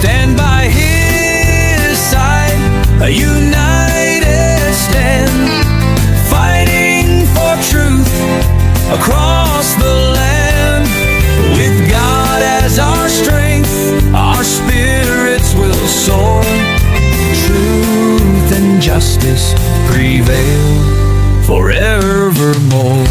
stand by his side, a united stand, fighting for truth across the land. With God as our strength, our spirits will soar. Truth and justice prevail forevermore.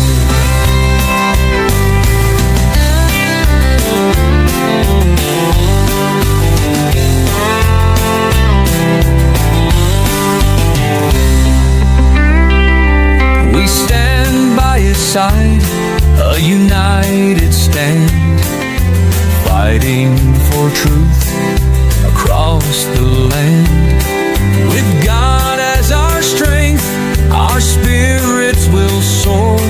We stand by his side, a united stand, fighting for truth across the land. With God as our strength, our spirits will soar.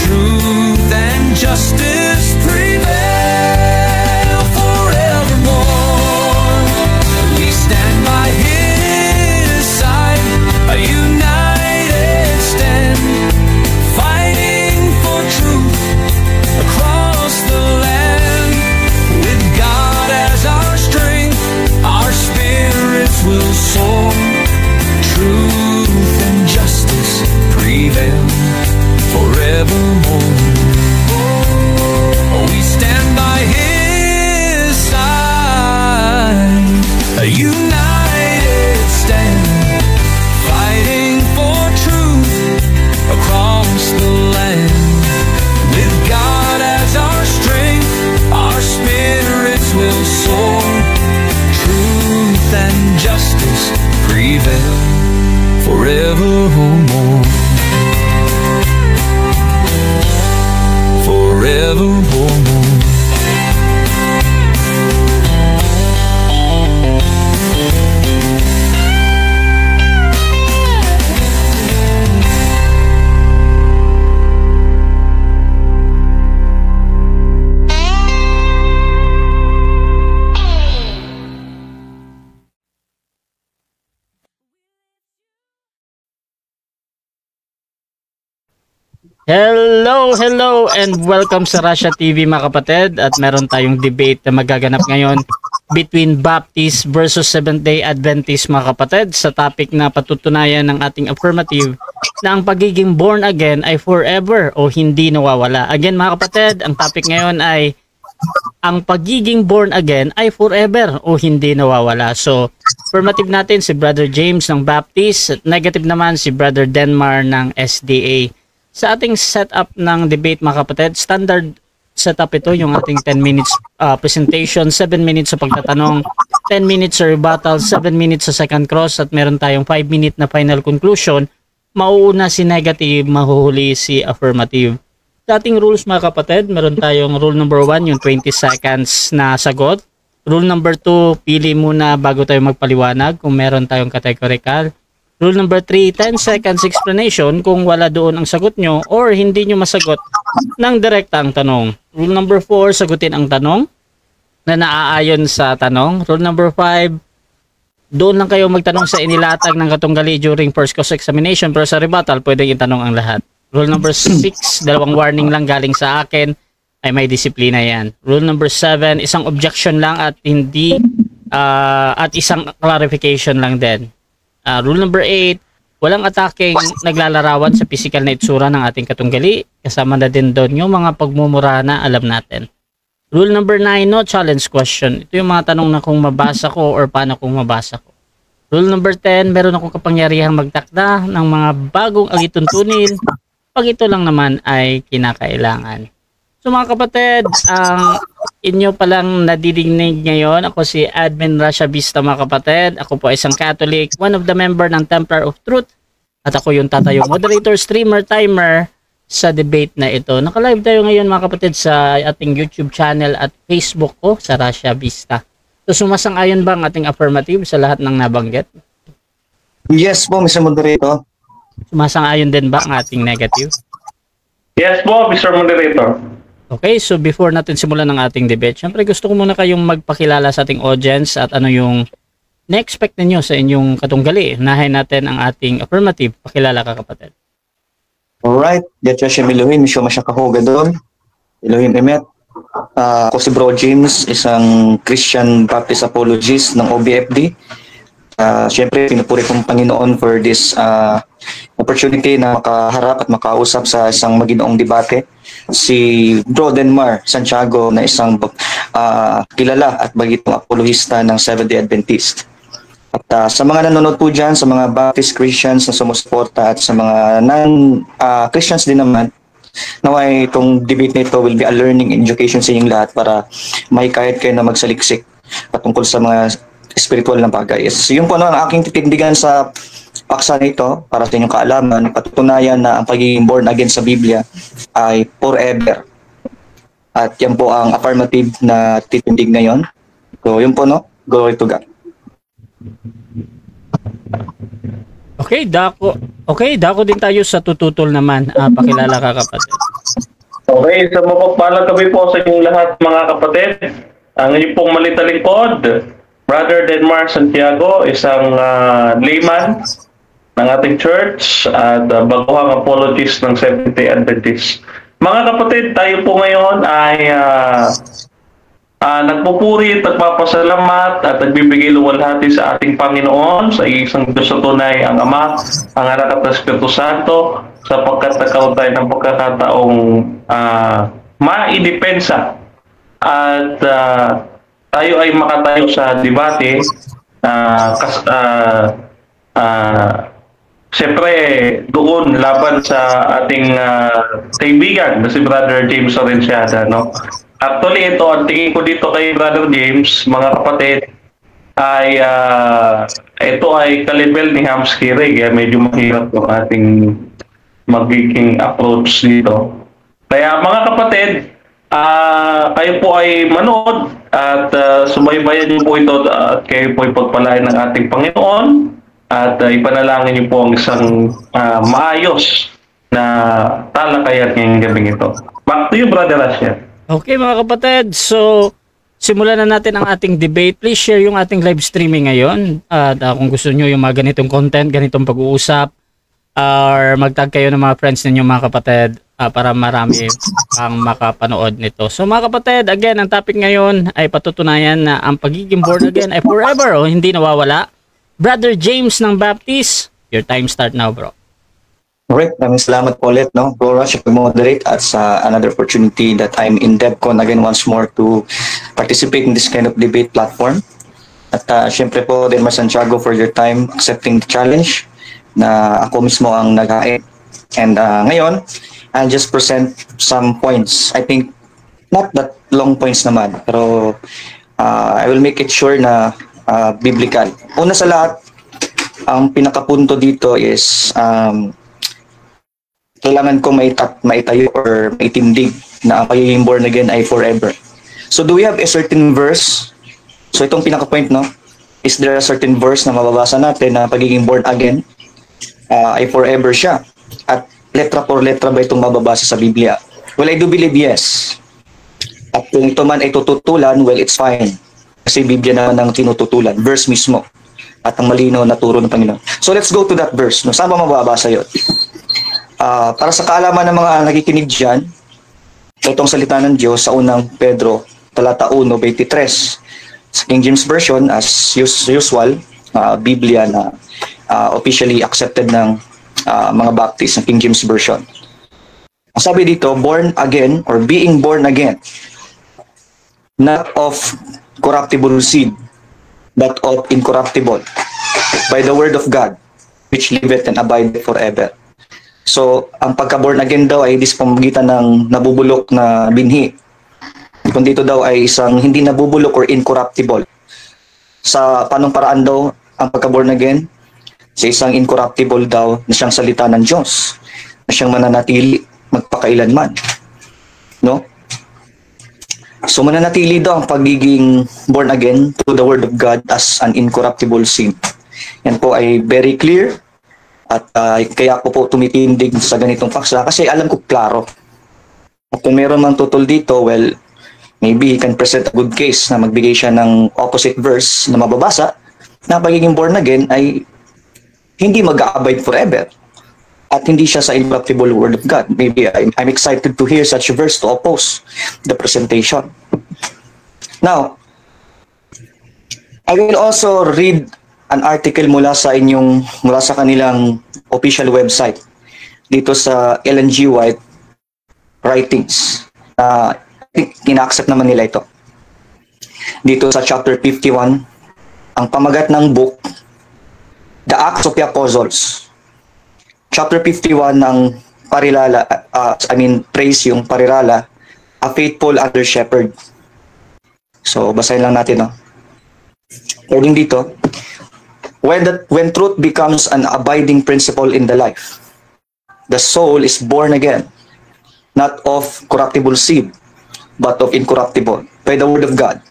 Truth and justice prevail forevermore. We stand by his side, a united stand, fighting for truth across the land. With God as our strength, our spirits will soar. Truth and justice prevail forevermore. We stand by his side, a united stand, fighting for truth across the land. With God as our strength, our spirits will soar. Truth and justice prevail forevermore. Forevermore. Hello, and welcome sa Russia TV mga kapatid. At meron tayong debate na magaganap ngayon between Baptist versus Seventh-day Adventist mga kapatid sa topic na patutunayan ng ating affirmative na ang pagiging born again ay forever o hindi nawawala. Again mga kapatid, ang topic ngayon ay ang pagiging born again ay forever o hindi nawawala. So, affirmative natin si Brother James ng Baptist at negative naman si Brother Denmar ng SDA. Sa ating setup ng debate mga kapatid, standard setup ito, yung ating 10 minutes presentation, 7 minutes sa pagtatanong, 10 minutes sa rebuttal, 7 minutes sa second cross, at meron tayong 5 minute na final conclusion. Mauuna si negative, mahuhuli si affirmative. Sa ating rules mga kapatid, meron tayong rule number 1, yung 20 seconds na sagot. Rule number 2, pili muna bago tayo magpaliwanag kung meron tayong categorical. Rule number 3, 10 seconds explanation kung wala doon ang sagot nyo or hindi nyo masagot ng direkta ang tanong. Rule number 4, sagutin ang tanong na naaayon sa tanong. Rule number 5, doon lang kayo magtanong sa inilatag ng katunggali during first course examination, pero sa rebuttal pwedeng itanong ang lahat. Rule number 6, dalawang warning lang galing sa akin, ay may disiplina yan. Rule number 7, isang objection lang at hindi at isang clarification lang din. Rule number 8, walang attacking naglalarawan sa physical na itsura ng ating katunggali. Kasama na din doon yung mga pagmumura na alam natin. Rule number 9, no challenge question. Ito yung mga tanong na kung mabasa ko or paano kung mabasa ko. Rule number 10, meron akong kapangyarihang magtakda ng mga bagong alituntunin pag ito lang naman ay kinakailangan. So mga kapatid, ang inyo palang nadidinig ngayon, ako si Admin Russia Vista mga kapatid. Ako po ay isang Catholic, one of the member ng Templar of Truth. At ako yung tatayong moderator, streamer, timer sa debate na ito. Naka-live tayo ngayon mga kapatid sa ating YouTube channel at Facebook ko sa Russia Vista. So sumasang-ayon ba ang ating affirmative sa lahat ng nabanggit? Yes po, Mr. Moderator. Sumasang-ayon din ba ang ating negative? Yes po, Mr. Moderator. Okay, so before natin simulan ng ating debate, syempre gusto ko muna kayong magpakilala sa ating audience at ano yung na-expect ninyo sa inyong katunggali. Unahin natin ang ating affirmative. Pakilala ka kapatid. Alright, Yatcha Shem Elohim, Mishwa Mashakahoga doon. Elohim Emet, Ako si Bro James, isang Christian Baptist apologist ng OBFD. Siyempre, pinupuri kong Panginoon for this opportunity na makaharap at makausap sa isang maginoong debate. Si Bro Denmar Santiago na isang kilala at bagitong apologista ng Seventh-day Adventist. At sa mga nanonood po dyan, sa mga Baptist Christians na sumusuporta at sa mga non-Christians din naman, naway itong debate na ito will be a learning education sa inyong lahat para mahikayat kayo na magsaliksik patungkol sa mga spiritual na bagay. So, yun po ang aking titindigan sa paksa na ito para sa inyong kaalaman, patutunayan na ang pagiging born again sa Biblia ay forever. At yan po ang affirmative na titindig ngayon. So, yun po, no? Glory to God. Okay, dako din tayo sa tututol naman. Pakilala ka, kapatid. Okay, sa mapagpalang gabi po sa inyong lahat, mga kapatid. Ang inyong pong malitalingkod, Brother Denmar Santiago, isang layman ng ating church at baguhang apologist ng Seventh-day Adventist. Mga kapatid, tayo po ngayon ay nagpupuri at nagpapasalamat at nagbibigay luwalhati sa ating Panginoon, sa isang Diyos na tunay, ang Ama, ang Anak at Espiritu Santo, sapagkat nagkaroon tayo ng pagkakataong maidepensa at tayo ay makatayo sa debate. Siyempre, doon laban sa ating kaibigan na si Brother James Orenciada, no? Actually, ito, ang tingin ko dito kay Brother James, mga kapatid, ay ito ay kalibel ni Hamskirig. Medyo mahirap yung ating magiging approach dito. Kaya mga kapatid, kayo po ay manood at subaybayan niyo po ito at kayo po ay pagpalain ng ating Panginoon at ipanalangin niyo po ang isang maayos na talakayan ngayong gabing ito. Back to you, Brother Rasha. Okay, mga kapatid, so simulan na natin ang ating debate. Please share yung ating live streaming ngayon. At kung gusto nyo yung mga ganitong content, ganitong pag-uusap, or magtag kayo ng mga friends ninyo, mga kapatid, para marami ang makapanood nito. So mga kapatid, again, ang topic ngayon ay patutunayan na ang pagiging born again ay forever o hindi nawawala. Brother James ng Baptist, your time start now, bro. Alright, maraming salamat po ulit, no? Bro Rush, moderate at sa another opportunity that I'm in DevCon again once more to participate in this kind of debate platform. At syempre po, Denmar Santiago, for your time accepting the challenge na ako mismo ang nag-hain. And ngayon, I'll just present some points. I think not that long points naman, pero I will make it sure na biblical. Una sa lahat, ang pinakapunto dito is kailangan ko maitayo or maitindig na ang pagiging born again ay forever. So do we have a certain verse? So itong pinaka-point, no? Is there a certain verse na mababasa natin na pagiging born again ay forever siya? At letra por letra ba itong mababasa sa Biblia? Well, I do believe yes. At kung ito man ay tututulan, well, it's fine. Kasi Biblia naman ang tinututulan, verse mismo. At ang malinaw na turo ng Panginoon. So let's go to that verse. No? Saan ba mababasa yun? Para sa kaalaman ng mga nakikinig dyan, itong salita ng Diyos sa unang Pedro, talata 1:23. Sa King James Version, as usual, Biblia na officially accepted ng mga Baptist ng King James Version. Ang sabi dito, born again or being born again, not of corruptible seed, but of incorruptible, by the word of God, which liveth and abideth forever. So, ang pagka-born again daw ay hindi sa pamamagitan ng nabubulok na binhi. Kung dito daw ay isang hindi nabubulok or incorruptible. Sa panong paraan daw ang pagka-born again? Sa isang incorruptible daw na siyang salita ng Diyos. Na siyang mananatili magpakailanman. No? So, mananatili daw ang pagiging born again to the Word of God as an incorruptible seed. Yan po ay very clear. At kaya ako po tumitindig sa ganitong paksa kasi alam ko klaro. At kung meron mang tutol dito, well, maybe he can present a good case na magbigay siya ng opposite verse na mababasa na pagiging born again ay hindi mag-a-abide forever. at hindi siya sa incorruptible Word of God. Maybe I'm excited to hear such a verse to oppose the presentation. Now, I will also read an article mula sa kanilang official website dito sa Ellen G. White writings. Ina-accept naman nila ito. Dito sa chapter 51, ang pamagat ng book, The Acts of the Apostles. Chapter 51 ng parirala, praise yung parirala, a faithful under shepherd. So, basahin lang natin, no? According dito, when truth becomes an abiding principle in the life, the soul is born again, not of corruptible seed, but of incorruptible, by the word of God,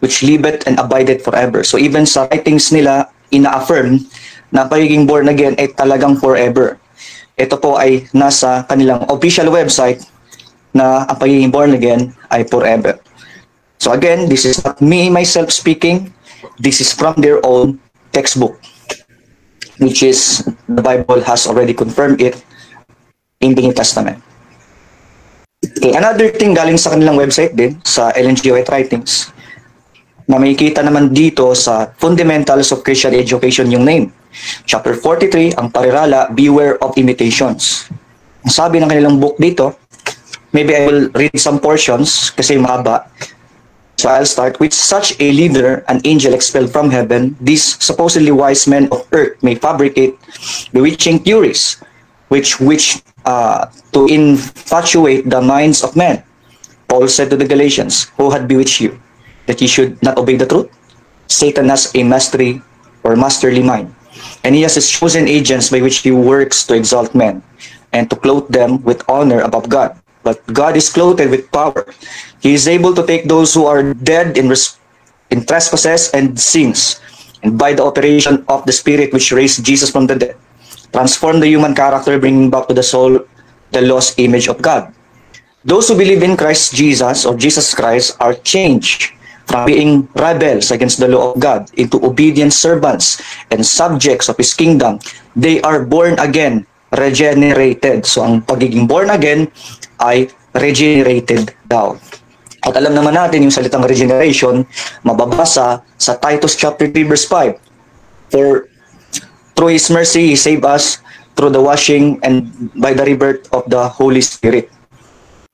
which liveth and abideth forever. So even sa writings nila, ina-affirm na pagiging born again ay talagang forever. Ito po ay nasa kanilang official website na ang pagiging born again ay forever. So again, this is not me myself speaking. This is from their own textbook, which is the Bible has already confirmed it in the New Testament. Okay, another thing galing sa kanilang website din, sa Ellen G. White Writings, na makikita naman dito sa Fundamentals of Christian Education yung name. Chapter 43, ang parirala, Beware of Imitations. Ang sabi ng kanilang book dito, maybe I will read some portions kasi mahaba. So I'll start with such a leader, an angel expelled from heaven, these supposedly wise men of earth may fabricate bewitching theories, which to infatuate the minds of men. Paul said to the Galatians, who had bewitched you, that you should not obey the truth? Satan has a masterly mind, and he has his chosen agents by which he works to exalt men, and to clothe them with honor above God. But God is clothed with power. He is able to take those who are dead in trespasses and sins, and by the operation of the Spirit which raised Jesus from the dead, transform the human character, bringing back to the soul the lost image of God. Those who believe in Christ Jesus, or Jesus Christ, are changed from being rebels against the law of God into obedient servants and subjects of His kingdom. They are born again, regenerated. So ang pagiging born again ay regenerated daw. At alam naman natin yung salitang regeneration, mababasa sa Titus chapter 3 verse 5. For through His mercy, He saved us through the washing and by the rebirth of the Holy Spirit.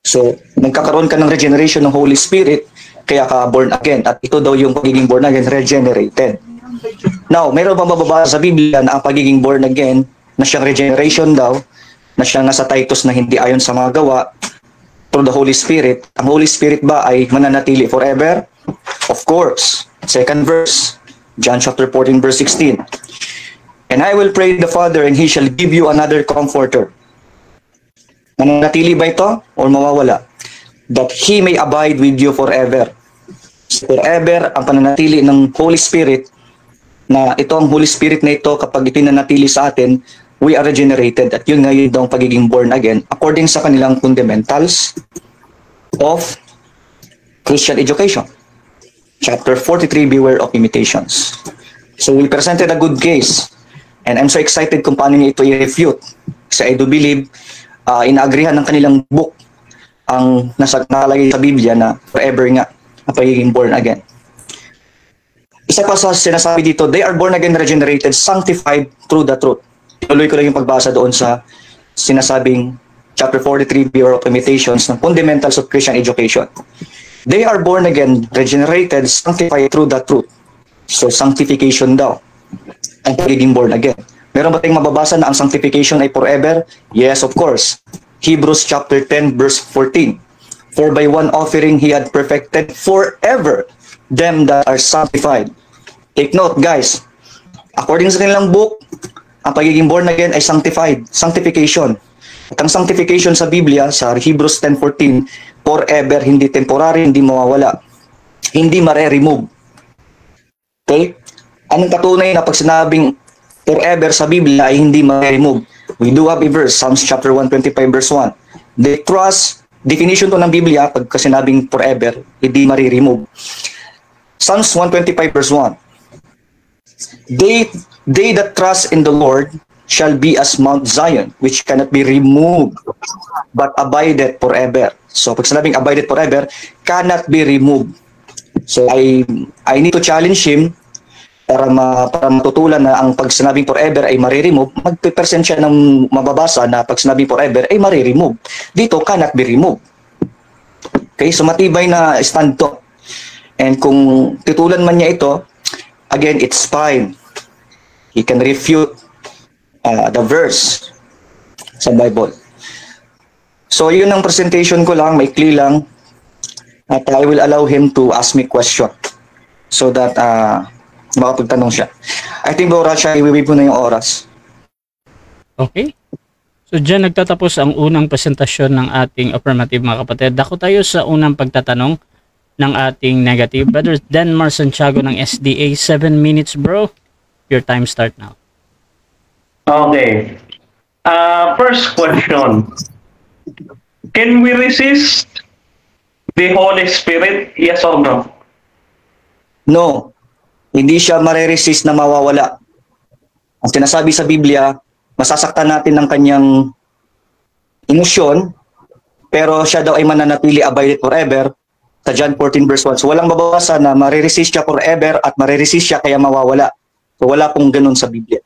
So, nagkakaroon ka ng regeneration ng Holy Spirit, kaya ka born again. At ito daw yung pagiging born again, regenerated. Now, meron bang mababasa sa Biblia na ang pagiging born again, na siyang regeneration daw, na siyang nasa Titus na hindi ayon sa mga gawa, through the Holy Spirit? Ang Holy Spirit ba ay mananatili forever? Of course. Second verse, John chapter 14 verse 16. And I will pray the Father, and He shall give you another comforter. Mananatili ba ito o mawawala? That He may abide with you forever. Forever ang pananatili ng Holy Spirit, na ito ang Holy Spirit na ito, kapag ipinanatili sa atin, we are regenerated. At yun ngayon daw ang pagiging born again according sa kanilang fundamentals of Christian education. Chapter 43, Beware of Imitations. So we presented a good case, and I'm so excited kung paano niya ito i-refute. Kasi I do believe inaagrihan ng kanilang book ang nakalagay sa Biblia na forever nga ang pagiging born again. Isa pa sa sinasabi dito, they are born again, regenerated, sanctified through the truth. Tuloy ko lang yung pagbasa doon sa sinasabing chapter 43, Beware of Imitations, ng Fundamentals of Christian Education. They are born again, regenerated, sanctified through the truth. So, sanctification daw ang pagiging born again. Meron ba tayong mababasa na ang sanctification ay forever? Yes, of course. Hebrews chapter 10, verse 14. For by one offering He had perfected forever them that are sanctified. Take note, guys. According sa kanilang book, ang pagiging born again ay sanctified, sanctification. At ang sanctification sa Biblia, sa Hebrews 10:14, forever, hindi temporary, hindi mawawala, hindi mare-remove. Okay? Anong patunay na pag sinabing forever sa Biblia ay hindi mare-remove? We do have a verse, Psalms chapter 125 verse 1. The trust, definition to ng Biblia, pag sinabing forever, hindi mare-remove. Psalms 125 verse 1. They that trust in the Lord shall be as Mount Zion, which cannot be removed, but abideth forever. So pag sinabing abideth forever, cannot be removed. So I need to challenge him para matutulan na ang pag sinabing forever ay mariremove, magpe-present siya ng mababasa na pag sinabing forever ay mariremove. Dito, cannot be removed. Okay, so matibay na stand to. And kung titulan man niya ito, again, it's fine. He can refute the verse sa Bible. So yun ang presentation ko lang, maikli lang. At I will allow him to ask me question so that makapagtanong siya. I think Bora siya, iwiwib ko na yung oras. Okay. So dyan nagtatapos ang unang presentasyon ng ating affirmative mga kapatid. Dako tayo sa unang pagtatanong ng ating negative. Brother Denmar Santiago ng SDA, 7 minutes bro. Your time start now. Okay. First question. Can we resist the Holy Spirit? Yes or no? No. Hindi siya mareresist na mawawala. Ang sinasabi sa Biblia, masasaktan natin ng kanyang emosyon, pero siya daw ay mananatili abided forever sa John 14 verse 1. So walang mababasa na mareresist siya forever at mareresist siya kaya mawawala. So wala pong ganun sa Biblia.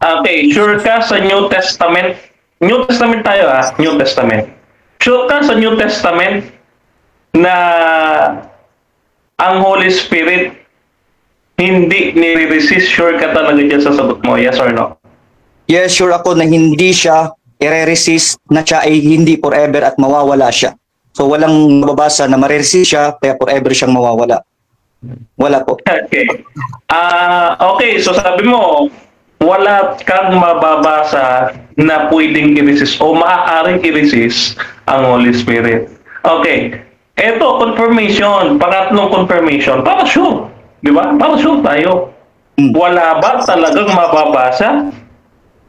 Okay, sure ka sa New Testament? New Testament tayo New Testament. Sure ka sa New Testament na ang Holy Spirit hindi nire-resist? Sure ka talaga dyan sa sagot mo? Yes or no? Yes, sure ako na hindi siya i-resist na siya ay hindi forever at mawawala siya. So walang mababasa na mareresist siya kaya forever siyang mawawala. Wala po. Okay. Okay, so sabi mo, wala kang mababasa na pwedeng i-resist o maaaring i-resist ang Holy Spirit. Okay. Eto, confirmation. Pangatlong confirmation. Para sure. Di ba? Para sure tayo. Wala ba talagang mababasa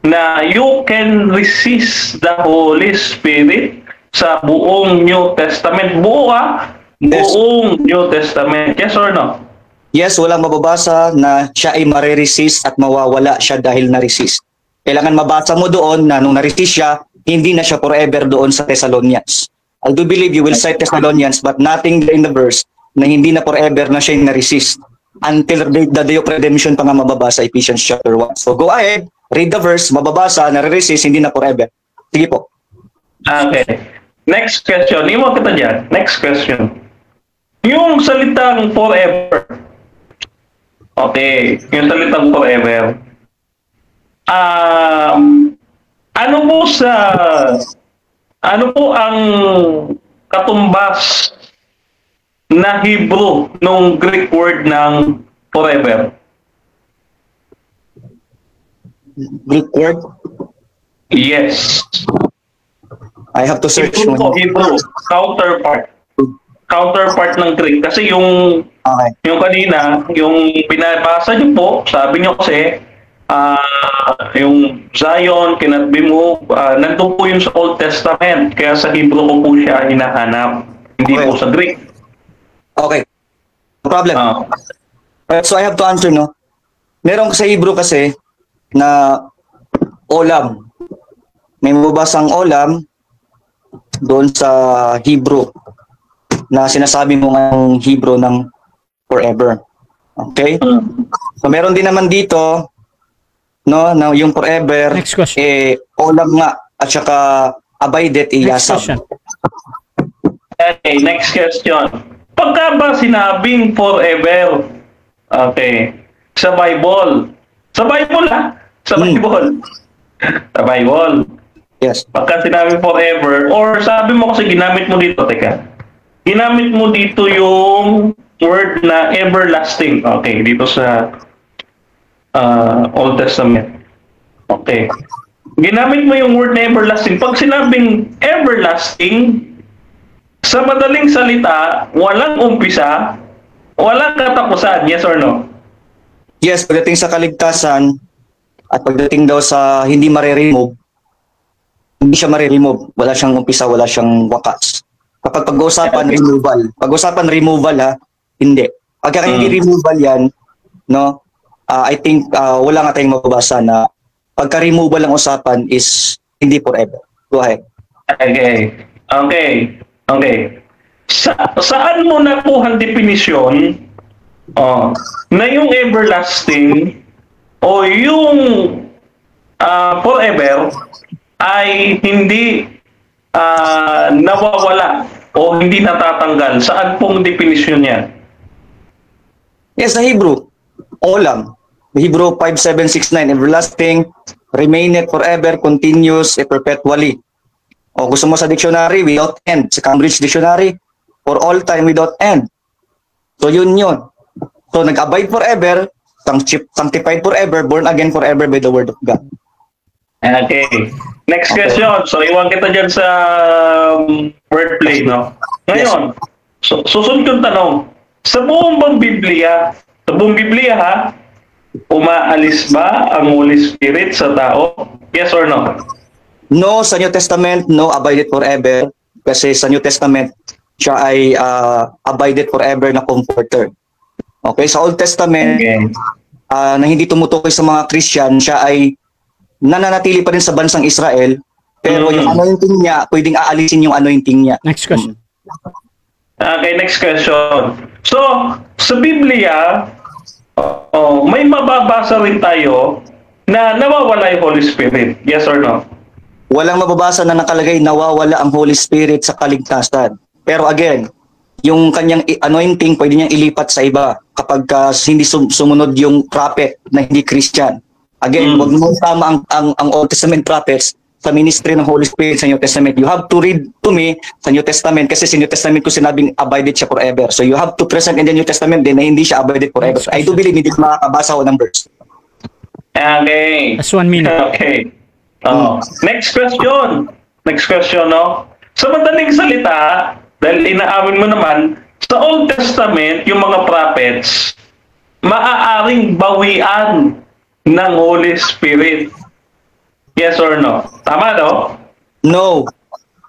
na you can resist the Holy Spirit sa buong New Testament? Buo buong New Testament. Yes or no? Yes, walang mababasa na siya ay mareresist at mawawala siya dahil na-resist. Kailangan mabasa mo doon na nung na-resist siya, hindi na siya forever doon sa Thessalonians. I do believe you will cite Thessalonians but nothing there in the verse na hindi na forever na siya yung na-resist until the day of redemption pa nga mababasa Ephesians chapter 1. So go ahead, read the verse, mababasa, na-resist, hindi na forever. Sige po. Okay. Next question. Iwan kita dyan. Next question. Yung salitang forever. Okay. Yung salitang forever. Ano po ang katumbas na Hebrew nung Greek word ng forever? Greek word? Yes. I have to search. Hebrew. Counterpart ng Greek. Kasi yung kanina, yung binabasa niyo po, sabi niyo kasi, yung Zion, cannot be moved, nandun po yung sa Old Testament. Kaya sa Hebrew ko po siya hinahanap. Hindi po sa Greek. Okay. No problem. So I have to answer, no? Meron sa Hebrew kasi na olam. May mababasang olam doon sa Hebrew na sinasabi mo ng Hebrew ng forever. Okay? So meron din naman dito no, na yung forever olam nga at saka abided iyasab. Okay, next question. Pagka ba sinabing forever, okay, sa Bible, sa Bible. Sa Bible. Yes. Pagka sinabing forever, or sabi mo kasi ginamit mo dito, ginamit mo dito yung word na everlasting. Okay, dito sa Old Testament. Okay. Ginamit mo yung word na everlasting. Pag sinabing everlasting, sa madaling salita, walang umpisa, walang katapusan. Yes or no? Yes, pagdating sa kaligtasan at pagdating daw sa hindi mare-remove, hindi siya mare-remove. Wala siyang umpisa, wala siyang wakas. Kapag pag-usapan removal, hindi. Pagka hindi removal yan, no, I think wala nga tayong mababasa na Pagka-removal ang usapan is hindi forever. Go ahead. Okay. Saan mo nakuha ang definisyon na yung everlasting o yung forever ay hindi nawawala o hindi natatanggal? Saan pong definisyon yan? Yes, sa Hebrew. Olam. Hebrew 5769, everlasting, remaineth forever, continuous, perpetually. O gusto mo sa dictionary, without end. Sa Cambridge Dictionary, for all time without end. So yun. So nag-abide forever, sanctified forever, born again forever by the word of God. Okay. Next question. So iwan kita dyan sa wordplay, no? Ngayon, susunod yung tanong. Sa buong Biblia ha, umaalis ba ang Holy Spirit sa tao? Yes or no? No, sa New Testament, no, abided forever. Kasi sa New Testament, siya ay abided forever na comforter. Okay, sa Old Testament, na hindi tumutukoy sa mga Christian, siya ay nananatili pa rin sa bansang Israel, pero yung anointing niya, pwedeng aalisin yung anointing niya. Next question. Okay, next question. So, sa Biblia, may mababasa rin tayo na nawawala yung Holy Spirit. Yes or no? Walang mababasa na nakalagay nawawala ang Holy Spirit sa kaligtasan. Pero again, yung kanyang anointing pwede niyang ilipat sa iba kapag hindi sumunod yung prophet na hindi Christian. Again, wag mo tama ang Old Testament prophets sa ministry ng Holy Spirit sa New Testament. You have to read to me sa New Testament kasi sa New Testament ko sinabing abided siya forever. So you have to present in the New Testament din na hindi siya abided forever. So I do believe hindi ko makakabasa ko ng verse. Okay. That's 1 minute. Okay. Next question, no? Sa madaling salita, dahil inaamin mo naman, sa Old Testament, yung mga prophets, maaaring bawian ng Holy Spirit. Yes or no? Tama, no? No.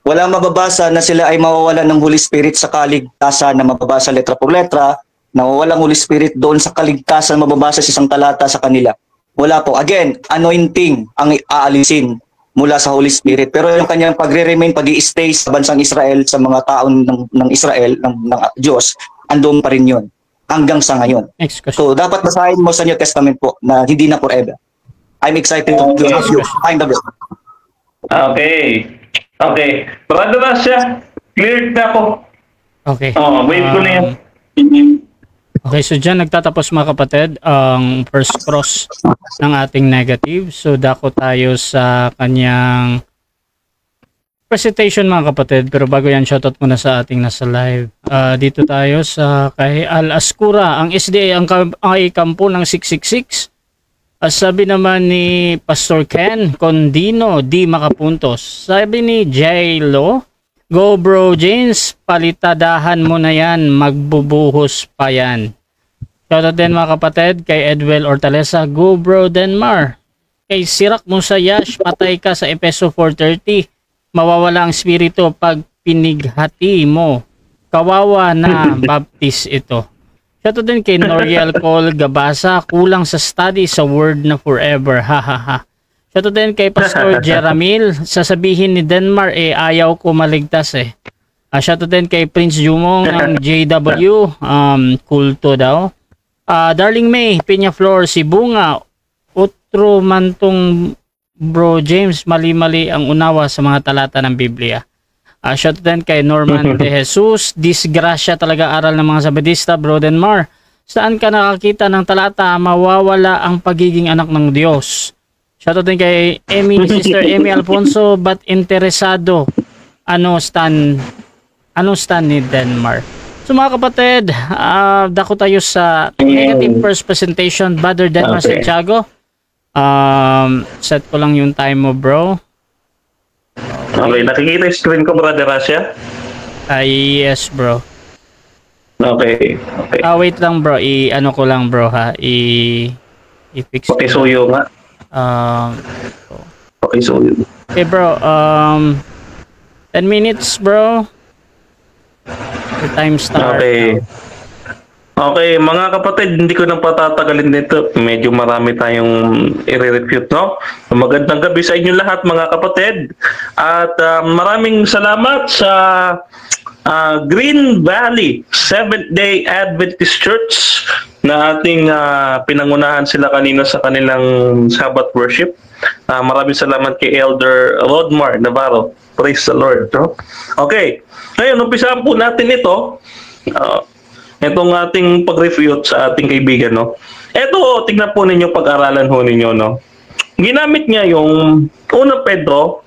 Wala mababasa na sila ay mawawalan ng Holy Spirit sa kaligtasan na mababasa letra por letra, nawawalang Holy Spirit doon sa kaligtasan mababasa sa isang talata sa kanila. Wala po. Again, anointing ang aalisin mula sa Holy Spirit. Pero yung kanyang pagre-remain, pag-i-stay sa bansang Israel, sa mga taon ng Israel, ng Diyos, andun pa rin yun. Hanggang sa ngayon. So, dapat basahin mo sa New Testament po na hindi na forever. I'm excited to have you find the verse. Okay. Brother Rasha, cleared na ako. Okay. Wait ko na yan. Okay, so dyan nagtatapos mga kapatid ang first cross ng ating negative. So dako tayo sa kanyang presentation mga kapatid. Pero bago yan, shoutout muna sa ating nasa live. Dito tayo sa kay Al Ascura. Ang SDA ay kampo ng 666. Sabi naman ni Pastor Ken Condino, di makapuntos. Sabi ni J. Lo, go bro James, palitadahan mo na yan, magbubuhos pa yan. Shoutout din mga kapatid kay Edwell Ortalesa, go bro Denmar. Kay Sirak Musa Yash, patay ka sa Epeso 4:30. Mawawala ang spirito pag pinighati mo. Kawawa na baptist ito. Shoutout din kay Noriel Cole Gabasa, kulang sa study sa word na forever. Hahaha. Shoutout din kay Pastor Jeramil, sasabihin ni Denmar ayaw ko maligtas eh. Shoutout din kay Prince Jumong ng JW, kulto daw. Darling May, Pinya Flor, si Bunga, Utro Mantong Bro James, mali-mali ang unawa sa mga talata ng Biblia. Shoutout din kay Norman De Jesus, disgrasya talaga aral ng mga Sabadista, Bro Denmar. Saan ka nakakita ng talata mawawala ang pagiging anak ng Diyos? Shoutout din kay Sister Amy Alfonso, but interesado ano stand ni Denmar. So mga kapatid, dako tayo sa negative first presentation, Brother Denmar Santiago. Set ko lang yung time mo, bro. Okay, nakikita yung screen ko, Brother Rasha? Yes, bro. Okay. Wait lang, bro. Ano ko lang, bro, ha? I-fix ko. Okay, suyo nga. Okay, suyo. Okay, bro. 10 minutes, bro. The time start. Okay. Okay, mga kapatid, hindi ko nang patatagalin dito. Medyo marami tayong i-refute, no? Magandang gabi sa inyo lahat, mga kapatid. At maraming salamat sa Green Valley Seventh-day Adventist Church na ating pinangunahan sila kanina sa kanilang Sabbath worship. Maraming salamat kay Elder Rodmar Navarro. Praise the Lord, no? Okay, ngayon, umpisahan po natin ito. Itong ating pag-refute sa ating kaibigan, no? Ito, tingnan po ninyo, pag-aralan ho ninyo, no? Ginamit niya yung 1 Pedro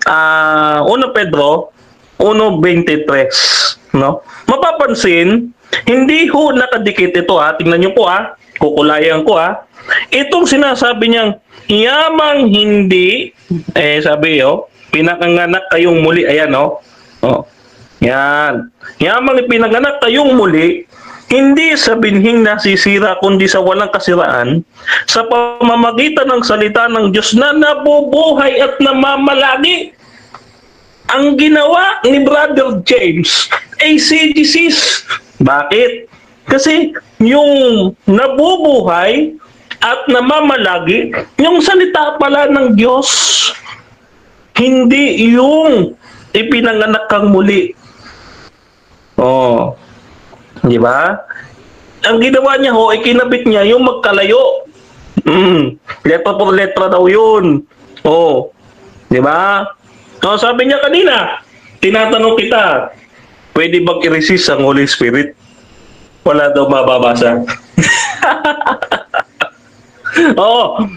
1:23, no? Mapapansin, hindi ho nakadikit ito, ha? Tingnan niyo po, ha? Kukulayan ko, ha? Itong sinasabi niyang yamang hindi, sabi, pinakanganak kayong muli, ayan, no? Yan. Yamang ipinanganak kayong muli, hindi sa binhing nasisira kundi sa walang kasiraan, sa pamamagitan ng salita ng Diyos na nabubuhay at namamalagi. Ang ginawa ni Brother James ay CGCs. Bakit? Kasi yung nabubuhay at namamalagi, yung salita pala ng Diyos, hindi yung ipinanganak kang muli. Di ba? Ang ginawa niya ikinabit niya yung magkalayo. Letra por letra daw yun. Di ba? Sabi niya kanina, tinatanong kita, pwede bang i-resist ang Holy Spirit? Wala daw mababasa.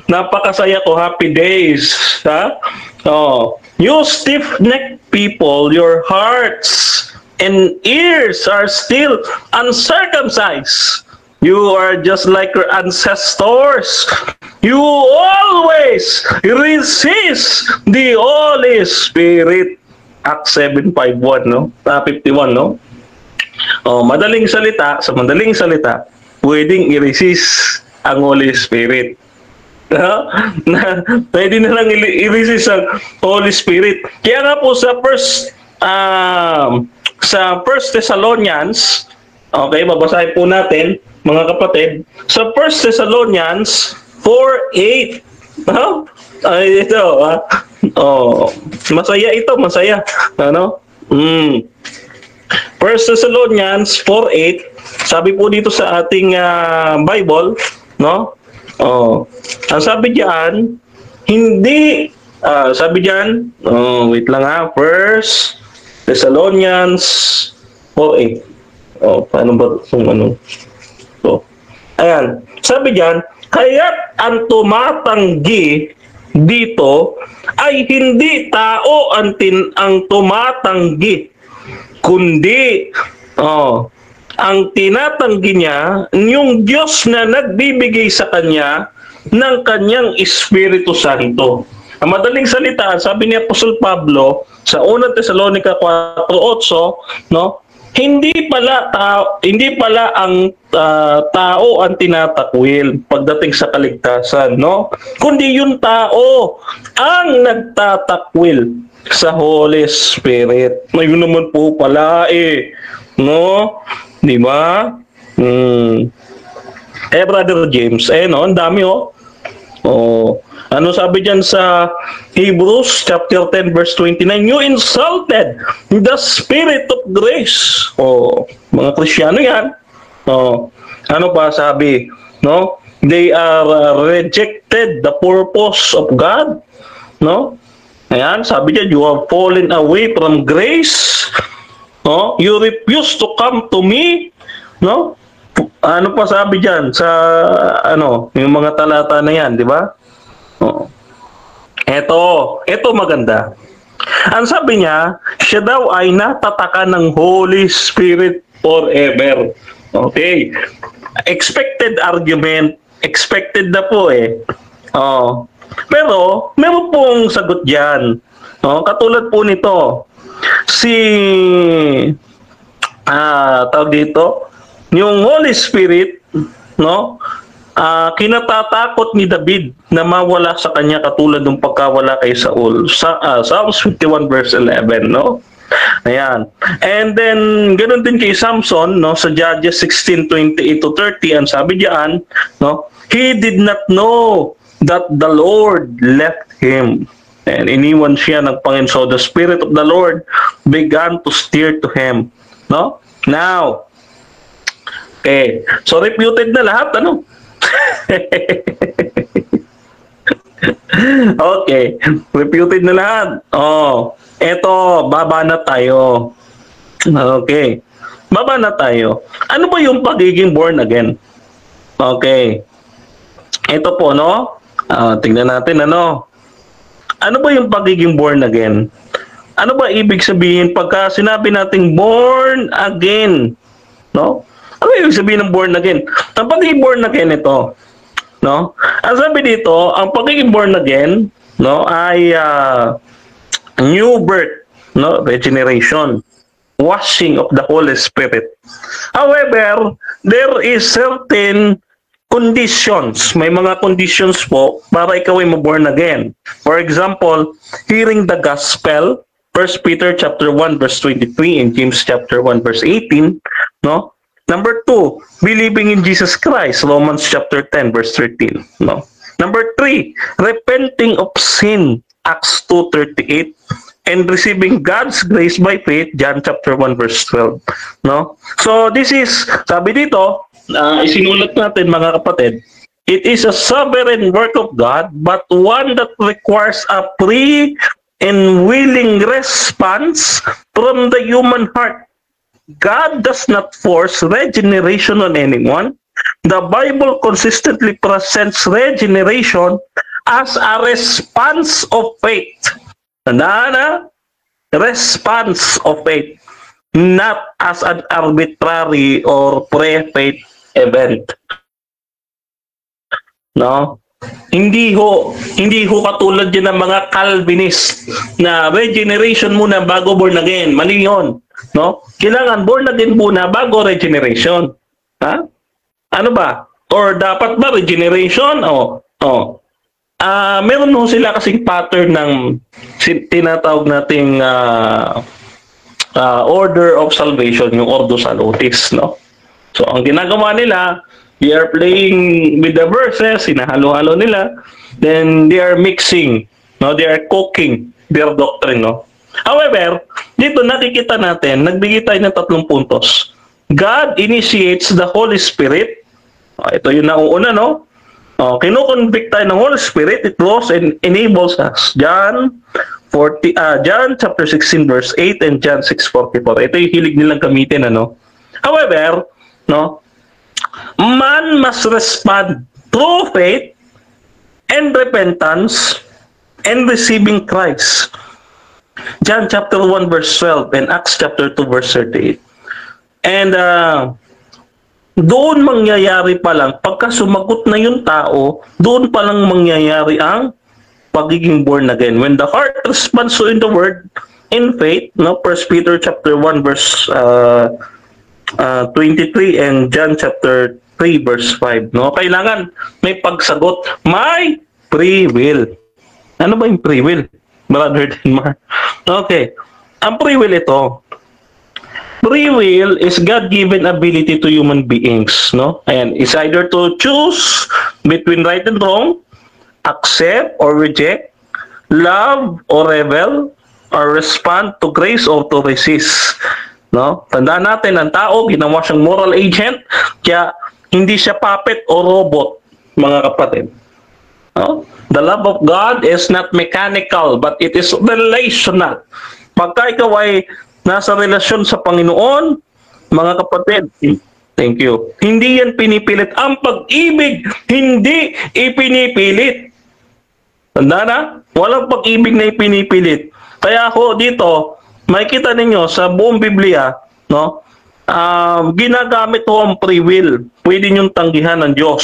Napakasaya ko. Happy days. Ha? You stiff-necked people, your hearts and ears are still uncircumcised. You are just like your ancestors. You always resist the Holy Spirit. Acts 7:51, no? 51, no? Madaling salita, sa madaling salita, pwedeng i-resist ang Holy Spirit. Pwede na lang i-resist ang Holy Spirit. Kaya nga po sa First Thessalonians, okay, babasahin po natin, mga kapatid, sa First Thessalonians 4:8. Ito, masaya ito, masaya. First Thessalonians 4:8, sabi po dito sa ating Bible, no? Ang sabi diyan, hindi, sabi diyan, wait lang, First Thessalonians 4:8. Paano ba ayan, sabi diyan, kaya't ang tumatanggi dito ay hindi tao ang tumatanggi, kundi ang tinatanggi niya yung Diyos na nagbibigay sa kanya ng kanyang Espiritu Santo. Ang madaling salita, sabi ni Apostol Pablo sa 1 Thessalonica 4:8, no? Hindi pala ang tao ang tinatakwil pagdating sa kaligtasan, no? Kundi yung tao ang nagtatakwil sa Holy Spirit. Ayun naman po pala no? Di ba? Brother James, no? Ang dami, ano sabi dyan sa Hebrews chapter 10 verse 29? You insulted the Spirit of grace. Mga Kristiyano yan. Ano pa sabi? No? They are rejected the purpose of God. No? Ayan, sabi dyan, you have fallen away from grace. No? You refuse to come to me. No? Ano pa sabi dyan sa yung mga talata na yan, di ba? Ito maganda. Ang sabi niya, siya daw ay natataka ng Holy Spirit forever. Okay. Expected argument, expected na po Pero meron pong sagot diyan. Katulad po nito. Tawag dito, yung Holy Spirit, no? Kinatatakot ni David na mawala sa kanya katulad ng pagkawala kay Saul. Psalms 51 verse 11, no? Ayan. And then, ganoon din kay Samson, no, sa Judges 16:28-30, ang sabi diyan, no, he did not know that the Lord left him. And iniwan siya ng Panginoon. So the Spirit of the Lord began to steer to him. No? Now, okay. So reputed na lahat, ano? Okay. Reputed na lahat. Oh. Eto, baba na tayo. Okay. Baba na tayo. Ano ba yung pagiging born again? Okay. Ito po, no? Tingnan natin, ano? Ano ba yung pagiging born again? Ano ba ibig sabihin pagka sinabi nating born again? No? Ano ibig sabihin ng born again? Ang pagiging born again ito, no? Ang sabi dito, ang pagiging born again, no, ay new birth, no, regeneration, washing of the Holy Spirit. However, there is certain conditions. May mga conditions po para ikaw ay ma-born again. For example, hearing the gospel, 1 Peter chapter 1 verse 23 and James chapter 1 verse 18, no? Number 2, believing in Jesus Christ, Romans chapter 10 verse 13, no? Number 3, repenting of sin, Acts 2:38, and receiving God's grace by faith, John chapter 1 verse 12, no? So this is, sabi dito, isinulat natin mga kapatid, it is a sovereign work of God, but one that requires a free and willing response from the human heart. God does not force regeneration on anyone. The Bible consistently presents regeneration as a response of faith. Response of faith, not as an arbitrary or pre-faith event. No? Hindi ho katulad din ng mga Calvinist na regeneration muna bago born again. Mali yun. No? Kailangan born again muna bago regeneration. Ha? Ano ba? Or dapat ba regeneration? Meron ho sila kasing pattern ng tinatawag nating order of salvation, yung Ordo Salutis, no? So, ang ginagawa nila, they are playing with the verses, sinahalo-halo nila, then they are mixing, no? They are cooking their doctrine, no? However, dito nakikita natin, nagbigay tayo ng 3 puntos. God initiates the Holy Spirit. Ito yung nauuna, no? Kino-convict tayo ng Holy Spirit, it draws and enables us. John chapter 16 verse 8 and John 6:44. Ito yung hilig nilang gamitin, ano? However, no, man must respond through faith and repentance and receiving Christ. John chapter 1 verse 12 and Acts chapter 2 verse 38. And doon mangyayari pa lang, pagka sumagot na yung tao, doon pa lang mangyayari ang pagiging born again. When the heart responds to in the word in faith, no, 1 Peter chapter 1 verse 23 and John chapter 3 verse 5, no? Kailangan may pagsagot, may free will. Ano ba yung free will, Brother Denmar? Okay. Ang free will ito, free will is God-given ability to human beings, no? And it's either to choose between right and wrong, accept or reject, love or rebel, or respond to grace or to resist, no? Tandaan natin, ang tao ginawa siyang moral agent, kaya hindi siya puppet o robot, mga kapatid. No? The love of God is not mechanical, but it is relational. Pagka ikaw ay nasa relasyon sa Panginoon, mga kapatid, thank you, hindi yan pinipilit. Ang pag-ibig, hindi ipinipilit. Tanda na? Walang pag-ibig na ipinipilit. Kaya ako dito, makikita ninyo sa buong Biblia, no? Ginagamit ho ang free will. Pwede niyong tanggihan ng Diyos.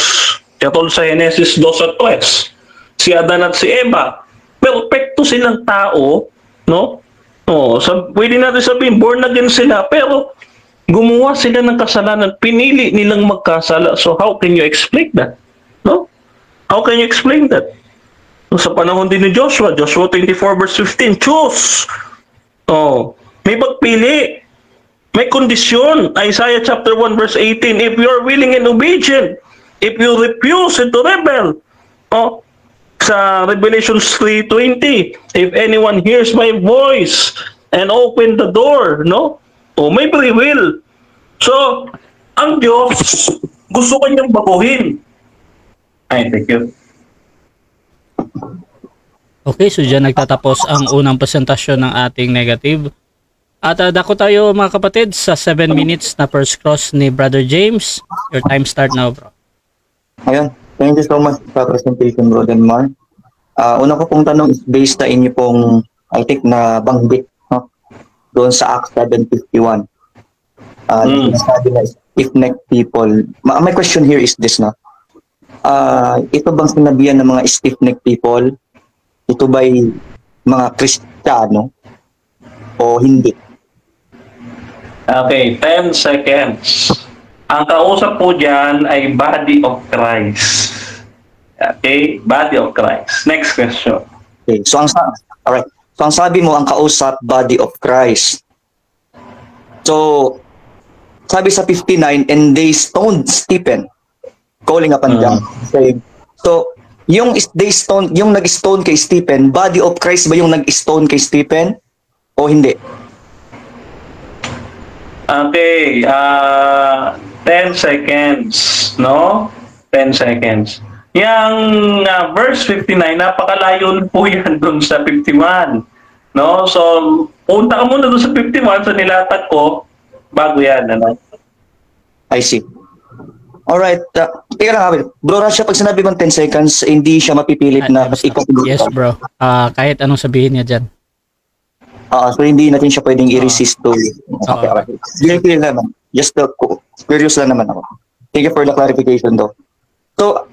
Katulad sa Genesis 2:3. Si Adan at si Eva, perfecto silang tao, no? Pwede natin sabihin, born again sila, pero gumawa sila ng kasalanan, pinili nilang magkasala. So how can you explain that? No? How can you explain that? Sa panahon din ni Joshua 24 verse 15, choose May pagpili. May kondisyon. Isaiah chapter 1 verse 18, if you are willing and obedient, if you refuse to rebel, sa Revelation 3:20, if anyone hears my voice and open the door, may free will. So, ang Diyos, gusto kanyang baguhin. Ay, thank you. Okay, so dyan nagtatapos ang unang presentasyon ng ating negative. At dako tayo mga kapatid sa 7 minutes na first cross ni Brother James. Your time start now, bro. Ayun, thank you so much sa presentation, Bro Denmar. Una ko pong tanong is based sa inyo pong, I think, na banggit doon sa Acts 7:51. Sabi na stiff-necked people. My question here is this, ito bang sinabihan ng mga stiff-necked people? Ito ba'y mga Kristiyano o hindi? Okay, 10 seconds. Ang kausap po dyan ay body of Christ. Okay, body of Christ. Next question. Okay, so ang sabi mo, ang kausap, body of Christ. So, sabi sa 59, and they stoned Stephen, calling upon them. So, yung nag-stone kay Stephen, body of Christ ba yung nag-stone kay Stephen o hindi? Okay, 10 seconds, 10 seconds. Yang verse 59, napakalayo po yan dun sa 51. So, punta ka muna dun sa 51 sa nilatag ko, bago yan. I see. Alright, teka lang, Bro Rasha, pag sinabi mong 10 seconds, hindi siya mapipilit na ikaw. Yes, bro. Kahit anong sabihin niya dyan. So hindi natin siya pwedeng i-resist to. Okay. Clear naman. Just curious lang naman ako. Thank you for the clarification though. So,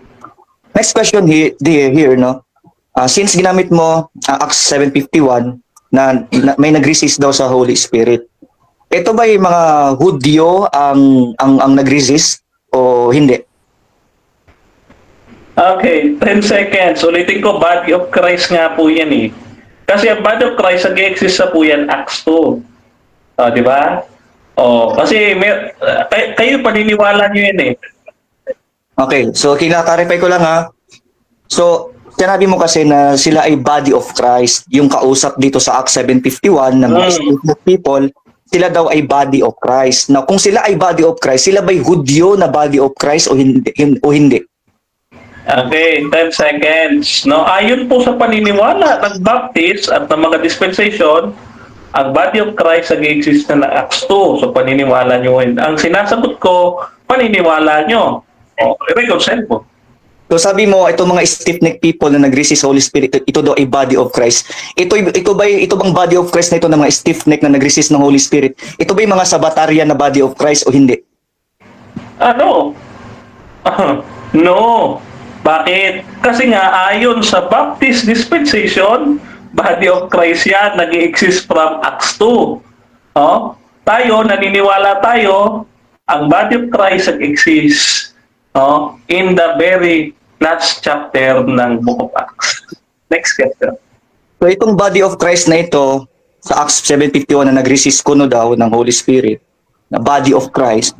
next question here, since ginamit mo Acts 7:51 na may nag-resist daw sa Holy Spirit, ito ba yung mga Hudyo ang nag-resist o hindi? Okay, 10 seconds. Ulitin ko, body of Christ nga po yan eh. Kasi ang body of Christ, nag-exist sa po yan, Acts 2. Di ba? Kasi kayo paniniwala nyo yan eh. Okay, so kina-clarify ko lang So, sinabi mo kasi na sila ay body of Christ. Yung kausap dito sa Acts 7:51 ng mga people, sila daw ay body of Christ. Now, kung sila ay body of Christ, sila ba'y Hudyo na body of Christ o hindi? Okay, 10 seconds. Ayon po sa paniniwala ng Baptist at ng mga dispensation, ang body of Christ nag-exist na Acts 2. So, paniniwala nyo. Ang sinasagot ko, paniniwala nyo. Reconcile po. So, sabi mo, itong mga stiff-necked people na nag-resist Holy Spirit, ito daw ay body of Christ. Ito bang body of Christ na ito ng mga stiff-neck na nag-resist ng Holy Spirit? Ito ba yung mga Sabbatarian na body of Christ o hindi? No. Bakit? Kasi nga, ayon sa Baptist dispensation, body of Christ yan, nag-exist from Acts 2. Tayo, naniniwala tayo, ang body of Christ nag-exist in the very last chapter ng Book of Acts. Next question. So, itong body of Christ na ito, sa Acts 7:51 na nag-resist kuno daw ng Holy Spirit, na body of Christ,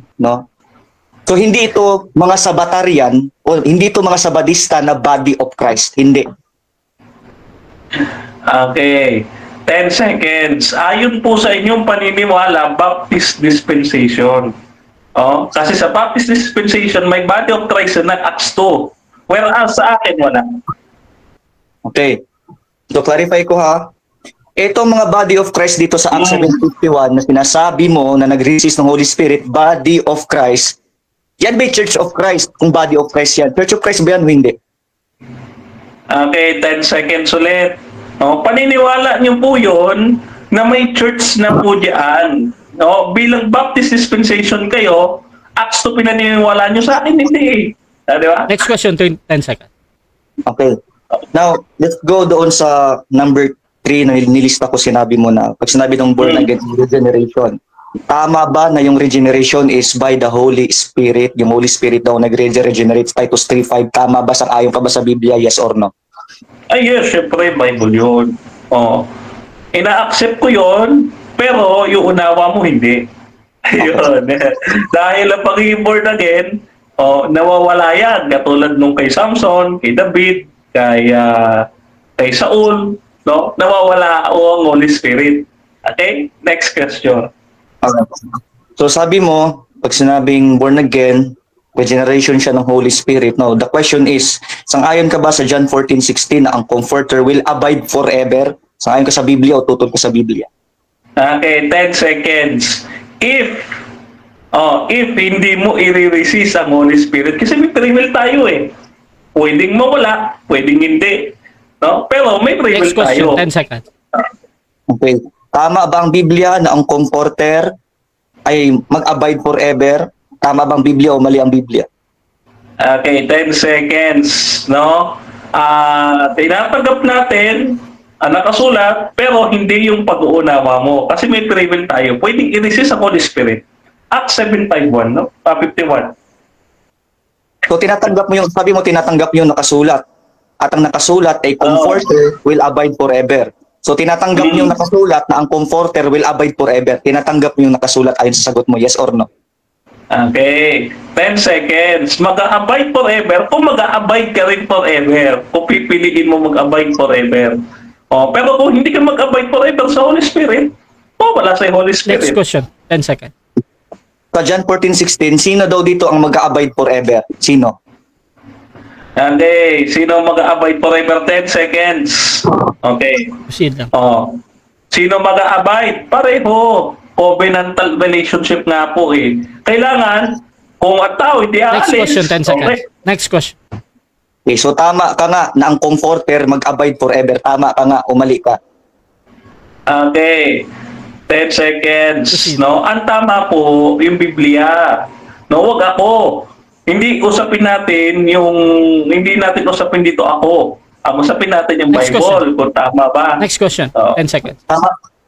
So, hindi ito mga Sabbatarian o hindi ito mga Sabadista na body of Christ. Hindi. Okay. 10 seconds. Ayon po sa inyong paniniwala, Baptist dispensation. Kasi sa Baptist dispensation, may body of Christ na Acts 2. Whereas sa akin, wala. Okay. So, clarify ko Itong mga body of Christ dito sa Acts 7:51 na sinasabi mo na nag-resist ng Holy Spirit, body of Christ, yan ba Church of Christ? Kung body of Christ yan, Church of Christ ba yan o hindi? Okay, 10 seconds ulit. Paniniwala niyo po yun na may church na po dyan. Bilang Baptist dispensation kayo, Acts 2 pinaniniwala niyo, sa akin hindi eh. Diba? Next question, 10 seconds. Okay. Now, let's go doon sa number 3 na nilista ko, sinabi mo na, pag sinabi ng born again regeneration. Tama ba na yung regeneration is by the Holy Spirit? Yung Holy Spirit daw nag-regenerate, Titus 3:5. Tama ba? Ayon ka ba sa Biblia? Yes or no? Yes, syempre, Bible yun. Ina-accept ko yun. Pero yung unawa mo hindi. Ayun. Dahil ang pagiging born again, nawawala yan. Katulad nung kay Samson, kay David, kay Saul, no? Nawawala ang Holy Spirit. Okay? Next question. Okay. So sabi mo, pag sinabing born again, regeneration siya ng Holy Spirit. No, the question is, sang-ayon ka ba sa John 14:16 na ang Comforter will abide forever? Sang-ayon ka sa Biblia o tutol ka sa Biblia? Okay, 10 seconds. If hindi mo i-resist ang Holy Spirit, kasi may free will tayo eh. Pwedeng mawala, pwedeng hindi. No? Pero may free will Next question, tayo. 10 seconds. Okay. Tama ba ang Biblia na ang Comforter ay mag-abide forever? Tama bang Biblia o mali ang Biblia? Okay, 10 seconds, no? Tinatanggap natin ang nakasulat, pero hindi yung pag-uunawa mo. Kasi may free will tayo. Pwedeng i-resist ang Holy Spirit. Acts 7:51, no? 51. So tinatanggap mo yung, sabi mo tinatanggap mo yung nakasulat. At ang nakasulat ay Comforter will abide forever. So tinatanggap mo yung nakasulat na ang Comforter will abide forever. Tinatanggap mo yung nakasulat ayon sa sagot mo, yes or no? Okay, 10 seconds. Mag-a-abide forever kung mag-a-abide ka rin forever. Kung pipiliin mo mag-abide forever. Pero kung hindi ka mag-abide forever sa Holy Spirit, wala sa Holy Spirit. Next question, 10 seconds. Sa John 14:16, sino daw dito ang mag-a-abide forever? Sino? Okay, sino mag-a-abide forever? 10 seconds. Okay. Proceed lang. Sino mag-a-abide? Pareho. Covenantal relationship nga po eh. Kailangan, kung ang tao hindi aalis. Next question, 10 seconds. Okay. Next question. Okay, so tama ka nga na ang Comforter mag-abide forever. Tama ka nga o mali ka? Okay. 10 seconds. Proceed. No? Ang tama po, yung Biblia. No, wag ako. Hindi natin usapin dito ako. Ang usapin natin yung Next Bible, question. kung tama ba. Next question, 10 seconds.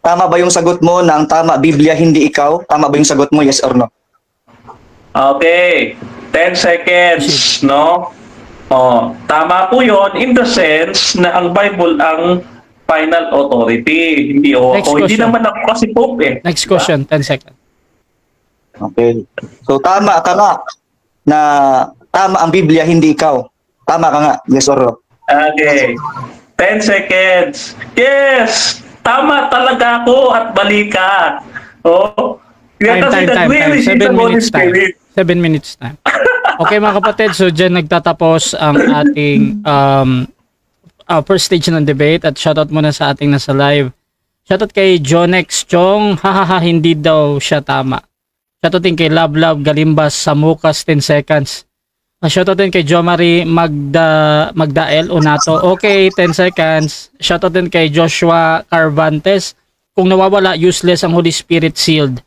Tama ba yung sagot mo na ang tama, Biblia, hindi ikaw? Tama ba yung sagot mo, yes or no? Okay. 10 seconds, no? Tama po yon in the sense na ang Bible ang final authority. Hindi Next ako. Hindi question. naman ako kasi Pope eh. Next question, 10 seconds. Okay. So tama ka nga na tama ang Biblia, hindi ikaw. Tama ka nga, yes or no? Okay. 10 seconds. Yes! Tama talaga ako at balik ka. Kaya kasi nag-resist ang Holy Spirit. 7 minutes time. Okay mga kapatid, so dyan nagtatapos ang ating first stage ng debate at shoutout muna sa ating nasa live. Shoutout kay Jonex Chong, hahaha hindi daw siya tama. Shoutout din kay Love Galimbas Samukas 10 seconds. Shoutout din kay Jo Marie Magdael Unato. Okay, 10 seconds. Shoutout din kay Joshua Carvantes. Kung nawawala, useless ang Holy Spirit sealed.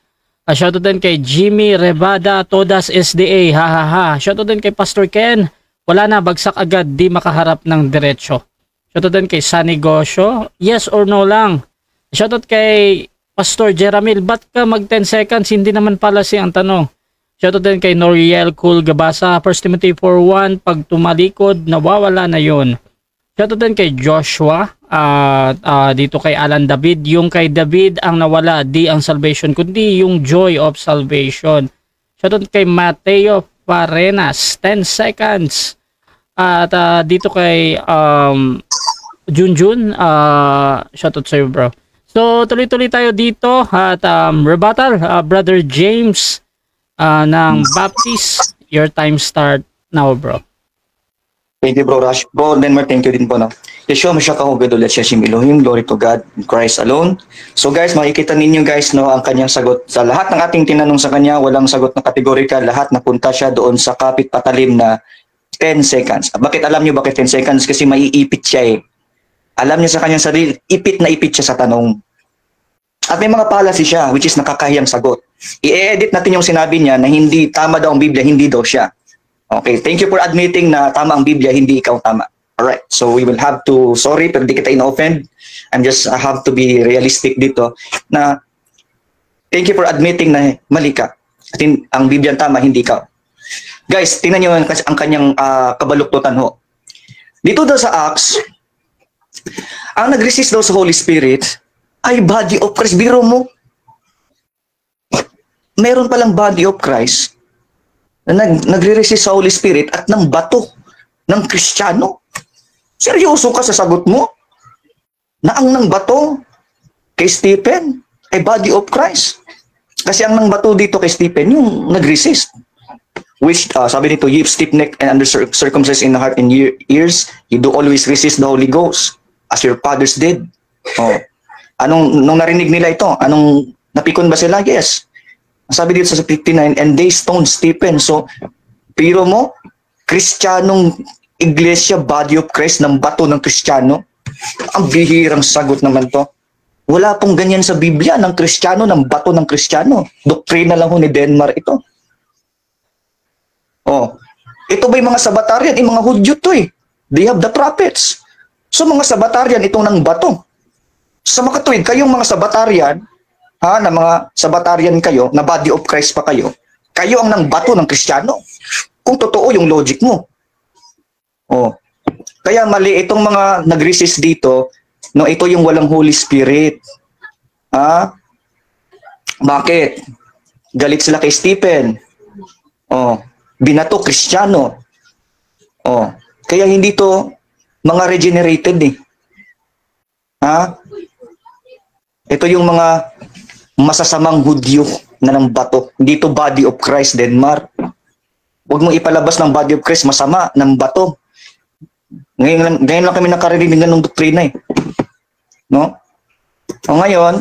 Shoutout din kay Jimmy Revada Todas SDA. Hahaha. Shoutout din kay Pastor Ken. Wala na, bagsak agad, di makaharap ng diretsyo. Shoutout din kay Sunny Gosyo. Yes or no lang. Shoutout kay Pastor Jeramil. Ba't ka mag 10 seconds? Hindi naman pala ang tanong. Shoutout din kay Noriel Cool Gabasa, 1 Timothy 4:1, pag tumalikod, nawawala na yun. Shoutout din kay Joshua, dito kay Alan David, yung kay David ang nawala, di ang salvation, kundi yung joy of salvation. Shoutout kay Mateo Parenas, 10 seconds. At dito kay Junjun, shoutout sa'yo bro. So tuloy-tuloy tayo dito at rebuttal, Brother James, ng Baptist, your time start now bro. Thank you bro Rush. Bro Denmark, thank you din po no. Yeshua Mashiach Hagedol at Sheshim Elohim, glory to God, Christ alone. So guys, makikita ninyo guys no ang kanyang sagot. Sa lahat ng ating tinanong sa kanya, walang sagot na kategorikal, lahat napunta siya doon sa kapit patalim na 10 seconds. Bakit alam niyo bakit 10 seconds? Kasi maiipit siya eh. Alam niya sa kanyang sarili, ipit na ipit siya sa tanong. At may mga policy siya, which is nakakahiyang sagot. I-edit natin yung sinabi niya na hindi tama daw ang Biblia, hindi daw siya. Okay, thank you for admitting na tama ang Biblia, hindi ikaw tama. Alright, so we will have to, sorry, pero di kita ina-offend. I have to be realistic dito na thank you for admitting na mali ka. At ang Biblia tama, hindi ikaw. Guys, tingnan niyo ang kanyang kabaluktutan ho. Dito daw sa Acts, ang nag-resist daw sa Holy Spirit ay body of Christ. Biro mo, meron palang body of Christ na nagre-resist sa Holy Spirit at ng bato ng Kristiyano. Seryoso ka sa sagot mo? Na ang ng bato kay Stephen ay body of Christ. Kasi ang ng bato dito kay Stephen, yung nag-resist. Which, sabi nito, ye stiff-necked and circumcised in the heart and ears, you do always resist the Holy Ghost, as your fathers did. Oh. Nung narinig nila ito, napikon ba sila? Yes. Sabi dito sa 59, and they stoned Stephen. So, piro mo, Kristiyanong iglesia, body of Christ, ng bato ng Kristiyano. Ang bihirang sagot naman to. Wala pong ganyan sa Biblia ng Kristiyano, ng bato ng Kristiyano. Doktrina lang ho ni Denmark ito. Oh, ito ba yung mga Sabatarian? Yung mga Hudyo to eh. They have the prophets. So mga Sabatarian, itong ng bato. Sa makatuwid, kayong mga Sabatarian, na mga Sabatarian kayo, na body of Christ pa kayo ang ng bato ng Kristiyano. Kung totoo yung logic mo. Oh. Kaya mali itong mga nag-resist dito, no, ito yung walang Holy Spirit. Bakit? Galit sila kay Stephen. Oh. Binato Kristiyano. Oh, kaya hindi to mga regenerated eh. Ito yung mga masasamang Hudyo na ng bato. Hindi to body of Christ, Denmark. Huwag mong ipalabas ng body of Christ, masama, ng bato. Ngayon lang kami nakarinig ng doktrina eh. No? O ngayon,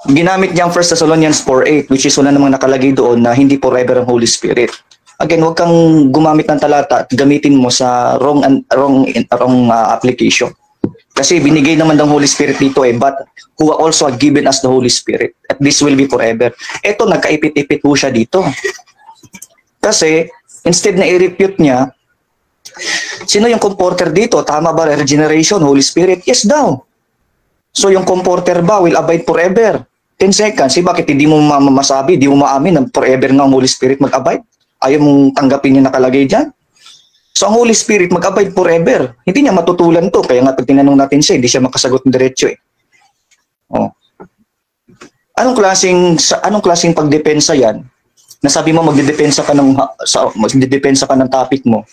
ginamit niya ang 1 Thessalonians 4:8, which is wala namang nakalagay doon na hindi forever ang Holy Spirit. Again, huwag kang gumamit ng talata at gamitin mo sa wrong application. Kasi binigay naman ng Holy Spirit dito but who also have given us the Holy Spirit. At this will be forever. Ito, nagkaipit-ipit po siya dito. Kasi, instead na i-refute niya, sino yung comforter dito? Tama ba regeneration, Holy Spirit? Yes daw. So yung comforter ba will abide forever? 10 seconds. Bakit hindi mo masabi, hindi mo maamin na forever nga ang Holy Spirit mag-abide? Ayaw mong tanggapin yung nakalagay dyan? So ang Holy Spirit mag-abide forever. Hindi niya matutulan to. Kaya nga pag tinanong natin siya, hindi siya makasagot ng diretso eh. Oh. Anong klaseng pagdepensa yan? Nasabi mo magdedepensa ka ng topic mo.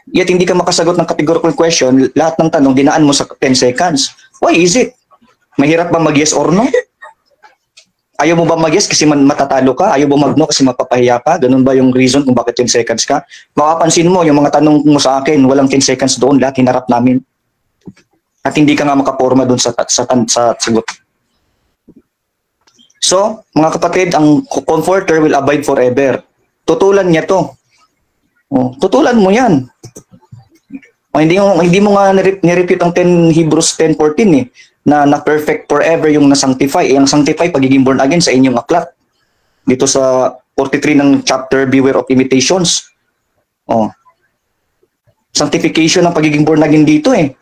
Yet hindi ka makasagot ng categorical question, lahat ng tanong dinaan mo sa 10 seconds. Why is it? Mahirap ba mag-yes or no? Ayaw mo ba mag-yes kasi matatalo ka? Ayaw mo mag-no kasi mapapahiya ka? Ganun ba yung reason kung bakit 10 seconds ka? Makapansin mo, yung mga tanong mo sa akin, walang 10 seconds doon, lahat hinarap namin. At hindi ka nga makaporma doon sa sagot. So, mga kapatid, ang comforter will abide forever. Tutulan niya to. Oh, tutulan mo yan. Oh, hindi mo nga nirepute ang Hebrews 10:14 eh. Na perfect forever yung na-sanctify. Ang sanctify, pagiging born again sa inyong aklat. Dito sa 43 ng chapter, Beware of Imitations. Oh. Sanctification ng pagiging born again dito eh.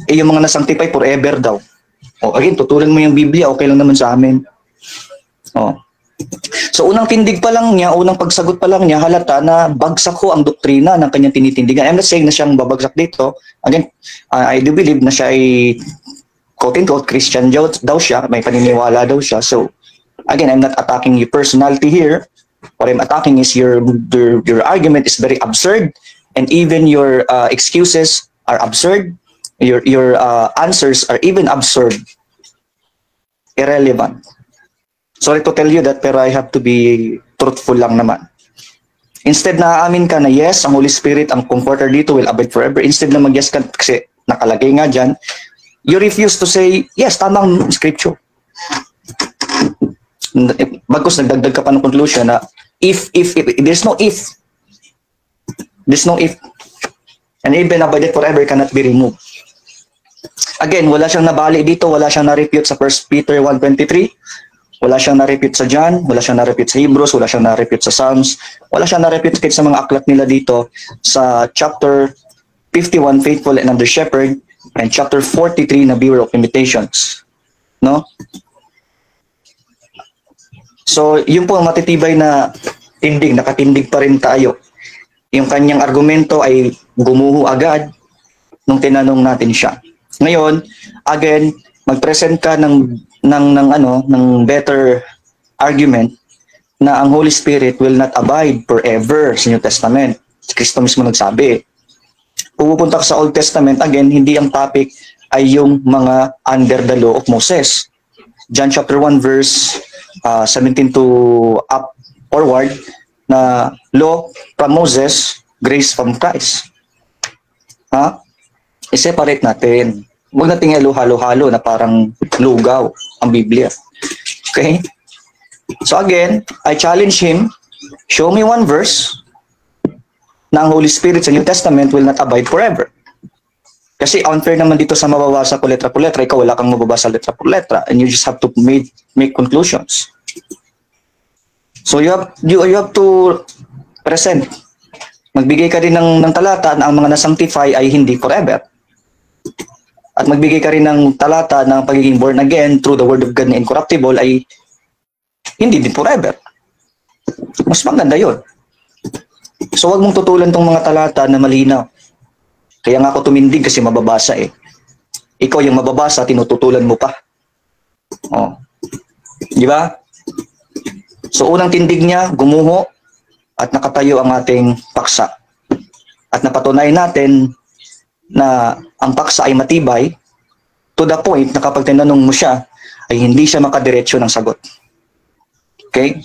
Yung mga na-sanctify forever daw. Oh, again, tutulan mo yung Biblia, okay lang naman sa amin. Oh. So unang tindig pa lang niya, unang pagsagot pa lang niya, halata na bagsak ko ang doktrina ng kanyang tinitindigan. I'm not saying na siyang babagsak dito. Again, I do believe na siya ay quote-unquote Christian daw siya, may paniniwala daw siya. So, again, I'm not attacking your personality here. What I'm attacking is your argument is very absurd, and even your excuses are absurd. Your answers are even absurd, irrelevant. Sorry to tell you that, pero I have to be truthful lang naman. Instead na aamin ka na yes, ang Holy Spirit, ang comforter dito will abide forever. Instead na mag-yes ka, kasi nakalagay nga dyan, you refuse to say, yes, tamang scripture. Bagkus nagdagdag ka pa ng conclusion na if, there's no if. There's no if. And even abided forever cannot be removed. Again, wala siyang nabali dito, wala siyang na-refute sa 1 Peter 1:23, wala siyang na-refute sa John, wala siyang na-refute sa Hebrews, wala siyang na-refute sa Psalms, wala siyang na-refute sa mga aklat nila dito sa chapter 51, Faithful and Under Shepherd, and chapter 43 na Beware of Imitations. No? So, yun po ang matitibay na tindig, nakatindig pa rin tayo. Yung kanyang argumento ay gumuho agad nung tinanong natin siya. Ngayon, again, mag-present ka ng ng better argument na ang Holy Spirit will not abide forever sa New Testament. Si Kristo mismo nagsabi. Pupunta ka sa Old Testament, again, hindi ang topic ay yung mga under the law of Moses. John chapter 1 verse 17 to up forward, na law from Moses, grace from Christ. I-separate natin. Huwag natin halo-halo na parang lugaw ang Biblia. Okay? So again, I challenge him, show me one verse na ang Holy Spirit sa New Testament will not abide forever. Kasi unfair naman dito sa mababasa po letra po letra, ikaw wala kang mababasa letra po letra, and you just have to make conclusions. So you have to present. Magbigay ka rin ng talata na ang mga nasanctify ay hindi forever. At magbigay ka rin ng talata na pagiging born again through the word of God na incorruptible ay hindi din forever. Mas maganda yun. So wag mong tutulan tong mga talata na malinaw. Kaya nga ako tumindig kasi mababasa eh. Ikaw yung mababasa, tinututulan mo pa. Oh. Di ba? So unang tindig niya, gumuho at nakatayo ang ating paksa. At napatunayan natin na ang paksa ay matibay to the point na kapag tinanong mo siya, ay hindi siya makadiretso ng sagot. Okay?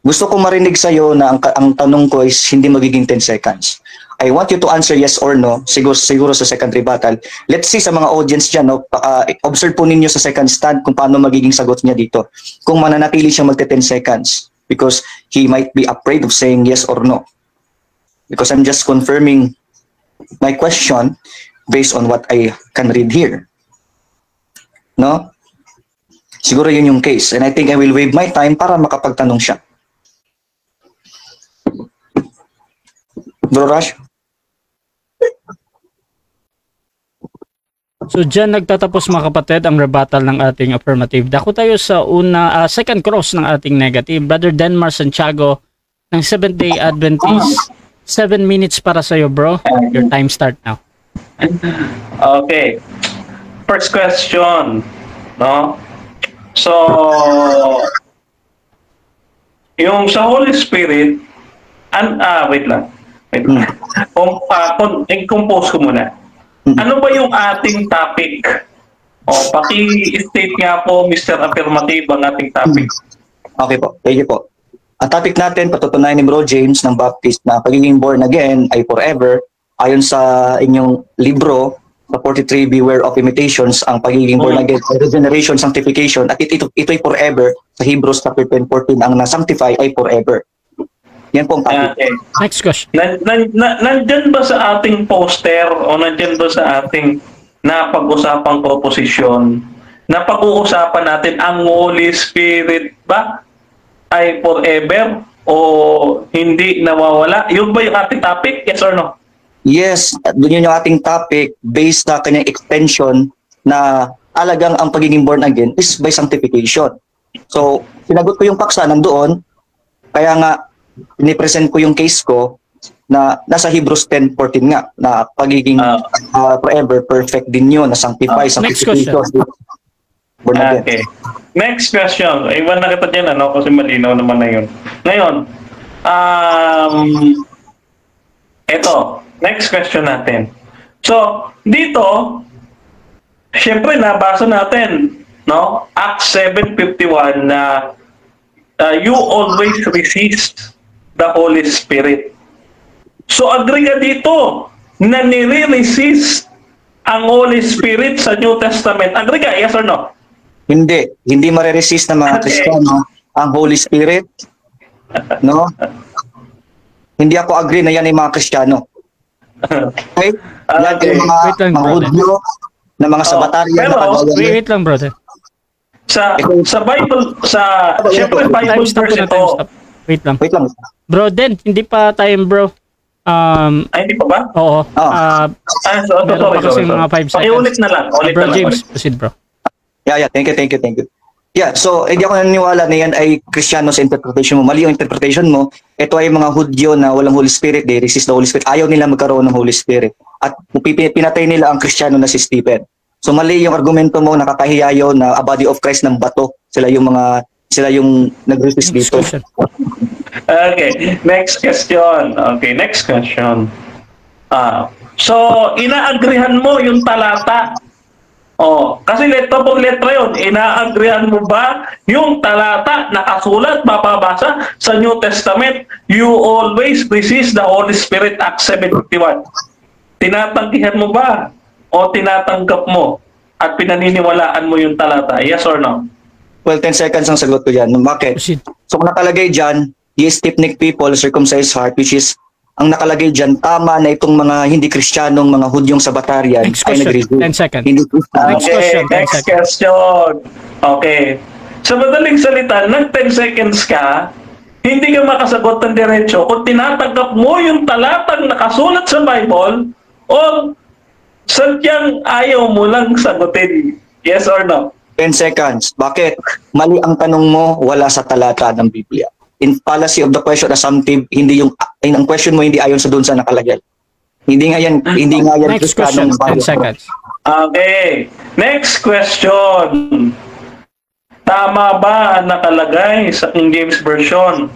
Gusto ko marinig sa'yo na ang tanong ko is hindi magiging 10 seconds. I want you to answer yes or no, siguro sa second rebuttal. Let's see sa mga audience dyan, no? Observe po ninyo sa second stand kung paano magiging sagot niya dito. Kung mananatili siya magte 10 seconds because he might be afraid of saying yes or no. Because I'm just confirming my question based on what I can read here. No? Siguro yun yung case. And I think I will waive my time para makapagtanong siya. Bro Rush? So dyan nagtatapos mga kapatid ang rebuttal ng ating affirmative. Dako tayo sa second cross ng ating negative. Brother Denmar Santiago ng Seventh-day Adventist. 7 minutes para sa iyo, bro. Your time start now. Okay. First question, no? So, yung sa Holy Spirit, wait lang. Compose ko muna. Ano ba yung ating topic? Paki-state nga po, Mr. Affirmative, ang ating topic. Okay po, thank you po. Ang topic natin, patutunayan ni Bro James ng Baptist na pagiging born again ay forever. Ayon sa inyong libro, sa 43, Beware of Imitations, ang pagiging born again, regeneration, sanctification, at ito'y forever. Sa Hebrews chapter 10:14, ang na-sanctify ay forever. Yan po ang topic. Okay. Next question. Nandyan ba sa ating poster o nandyan ba sa ating napag-usapang proposition na pag-uusapan natin ang Holy Spirit ba ay forever o hindi nawawala? Yun ba yung ating topic? Yes or no? Yes, doon yun yung ating topic based sa kanyang extension na alagang ang pagiging born again is by sanctification. So, sinagot ko yung paksa nandoon, kaya nga pinipresent ko yung case ko na nasa Hebrews 10:14 nga na pagiging forever perfect din yun, na sanctify, sanctification. Born again. Okay. Next question. Iwan na kita dyan, kasi malinaw naman na yun. Ngayon, eto, next question natin. So, dito, syempre, nabasa natin, no? Acts 7:51 na you always resist the Holy Spirit. So, agree ka dito na nire-resist ang Holy Spirit sa New Testament. Agree ka? Yes or no? Hindi mare-resist ng mga Kristiyano ang Holy Spirit. No? Hindi ako agree na yan ay mga Kristiyano. Okay? Yan ay mga Hudyo, na mga Sabatarian. Wait lang, brother. Sa Bible, syempre Bible verse ito. Wait lang. Bro, hindi pa time, bro. Hindi pa ba? Oo. Sorry. Kasi mga 5 seconds. Ulit na lang. Bro James, proceed, bro. Yeah, thank you. Yeah, so hindi ako naniniwala na yan ay Kristiyano sa interpretation mo. Mali yung interpretation mo. Ito ay mga Hudyo na walang Holy Spirit. They resist the Holy Spirit. Ayaw nila magkaroon ng Holy Spirit. At pinatay nila ang Kristiyano na si Stephen. So mali yung argumento mo, nakakahiya yun na a body of Christ ng bato. Sila yung nag-resist dito. Discussion. Okay, next question. So, inaagrihan mo yung talata. Kasi letra por letra yun. Inaagrihan mo ba yung talata nakasulat, mapabasa sa New Testament? You always resist the Holy Spirit, Acts 7:51. Tinatanggihan mo ba? O tinatanggap mo? At pinaniniwalaan mo yung talata? Yes or no? Well, 10 seconds ang sagot ko dyan. Bakit? So kung nakalagay dyan, ye stiff-necked people, circumcised heart, which is, ang nakalagay dyan, tama na itong mga hindi Kristiyanong mga Hudyong Sabatarian Next ay question, nag-resist. 10 seconds. Hindi Kristiyano. Next question, 10 Next seconds. question. Okay. Sa madaling salita, nag 10 seconds ka, hindi ka makasagot ng diretso kung tinatanggap mo yung talatang nakasulat sa Bible o sadyang ayaw mo lang sagutin. Yes or no? 10 seconds. Bakit? Mali ang tanong mo, wala sa talata ng Biblia. In fallacy of the question assumptive, hindi ang question mo hindi ayon sa doon sa nakalagay. Hindi nga yan Next question, 10 seconds. Okay. Next question. Tama ba ang nakalagay sa King James Version?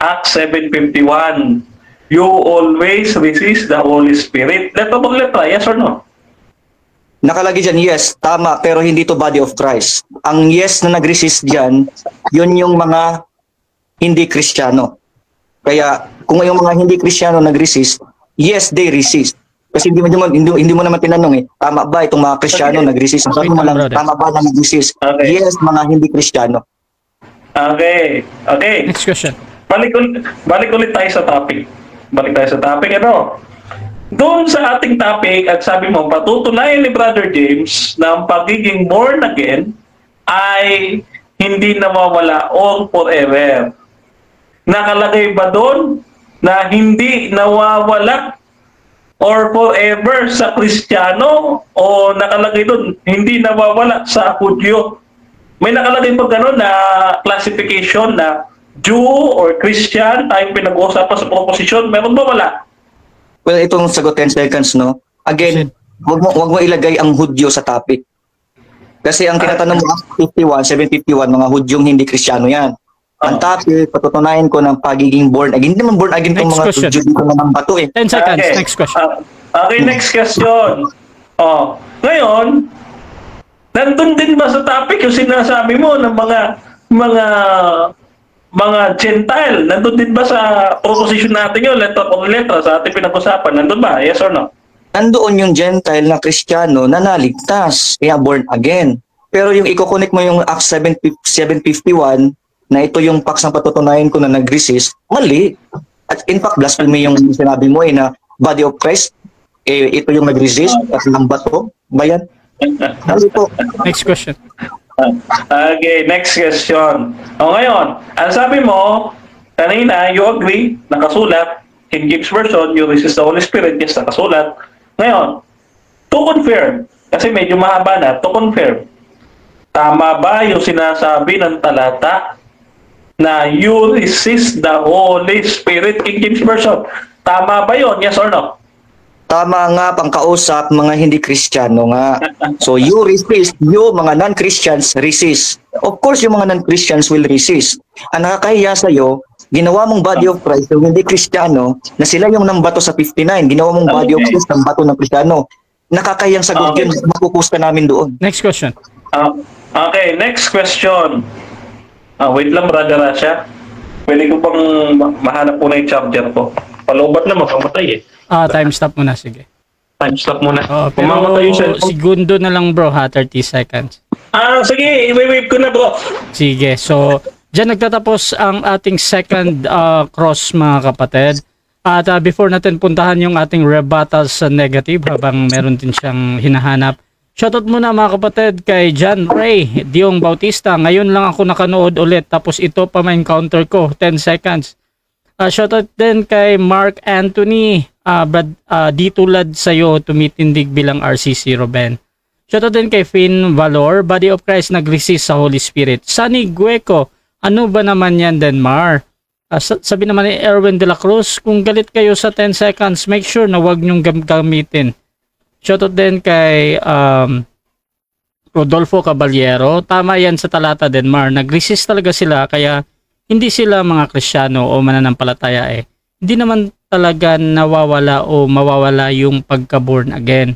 Acts 7:51. You always resist the Holy Spirit. Letra por letra, yes or no? Nakalagay dyan, yes, tama, pero hindi to body of Christ. Ang yes na nag-resist dyan, yun yung mga hindi Kristiyano. Kaya kung yung mga hindi Kristiyano nag-resist, yes, they resist. Kasi hindi mo naman tinanong tama ba itong mga Kristiyano nag-resist? Sabi mo lang, tama ba na nag-resist? Okay. Yes, mga hindi Kristiyano. Okay. Next question. Balik ulit tayo sa topic. Doon sa ating topic, at sabi mo, patutunayan ni Brother James na ang pagiging born again ay hindi nawawala all forever. Nakalagay ba doon na hindi nawawala or forever sa Kristiyano o nakalagay doon hindi nawawala sa Hudyo? May nakalagay pa gano'n na classification na Jew or Christian, tayong pinag-uusapan sa proposition, meron ba wala? Well, itong sagot 10 seconds, no? Again, wag mo ilagay ang Hudyo sa topic. Kasi ang tinatanong mo, 751, mga Hudyong hindi Kristiyano yan. Ang topic, patutunayan ko ng pagiging born again. Hindi naman born again itong mga Hudyo dito ng bato 10 seconds, Okay. next question. Okay, next question. Ngayon, nandun din ba sa topic yung sinasabi mo ng mga Gentile? Nandun din ba sa proposition natin yun, letra por letra, sa ating pinag-usapan? Nandun ba? Yes or no? Nandoon yung Gentile na Kristiyano na naligtas, kaya born again. Pero yung i-connect mo yung Acts 7:51 na ito yung paksang patutunayan ko na nag-resist, mali. At in fact, blasphemy yung sinabi mo na body of Christ, ito yung nag-resist at ng bato. Bayan? Nandito. Next question. Okay, next question. Ngayon, ang sabi mo, kanina, you agree, nakasulat, King James Version, you resist the Holy Spirit, yes, nakasulat. Ngayon, to confirm, kasi medyo mahaba na, to confirm, tama ba yung sinasabi ng talata na you resist the Holy Spirit, King James Version? Tama ba yun? Yes or no? Tama nga, pangkausap, mga hindi Kristiyano nga. So you resist, you mga non-Christians resist. Of course, yung mga non-Christians will resist. Ang nakakahiya sa'yo, ginawa mong body of Christ, yung hindi Kristiyano, na sila yung nambato sa 59, ginawa mong body of Christ, nambato ng Kristiyano. Nakakahiyang sagot yun, mapupost ka namin doon. Next question. Okay, next question. Wait lang, Brother Rasha. Pwede ko pang mahanap muna yung charger ko. Palubat na, makamatay eh. Time stop muna, sige. Time stop muna. Pero Kumamatay yung cellphone. segundo na lang bro ha, 30 seconds. Sige, i-wave ko na bro. Sige, so dyan nagtatapos ang ating second cross mga kapatid. At before natin puntahan yung ating rebuttal sa negative habang meron din siyang hinahanap. Shoutout muna mga kapatid kay John Ray Diong Bautista. Ngayon lang ako nakanood ulit tapos ito pa ma-encounter ko, 10 seconds. Shoutout din kay Mark Anthony, di tulad sa'yo tumitindig bilang RCC Ruben. Shoutout din kay Finn Valor, Body of Christ nag-resist sa Holy Spirit. Sunny Gueco, ano ba naman yan Denmar? Sabi naman ni Erwin de la Cruz, kung galit kayo sa 10 seconds, make sure na wag nyong gamitin. Shoutout din kay Rodolfo Caballero, tama yan sa talata din, Mar. Nag-resist talaga sila, kaya hindi sila mga Kristiyano o mananampalataya eh. Hindi naman talaga nawawala o mawawala yung pagka-born again.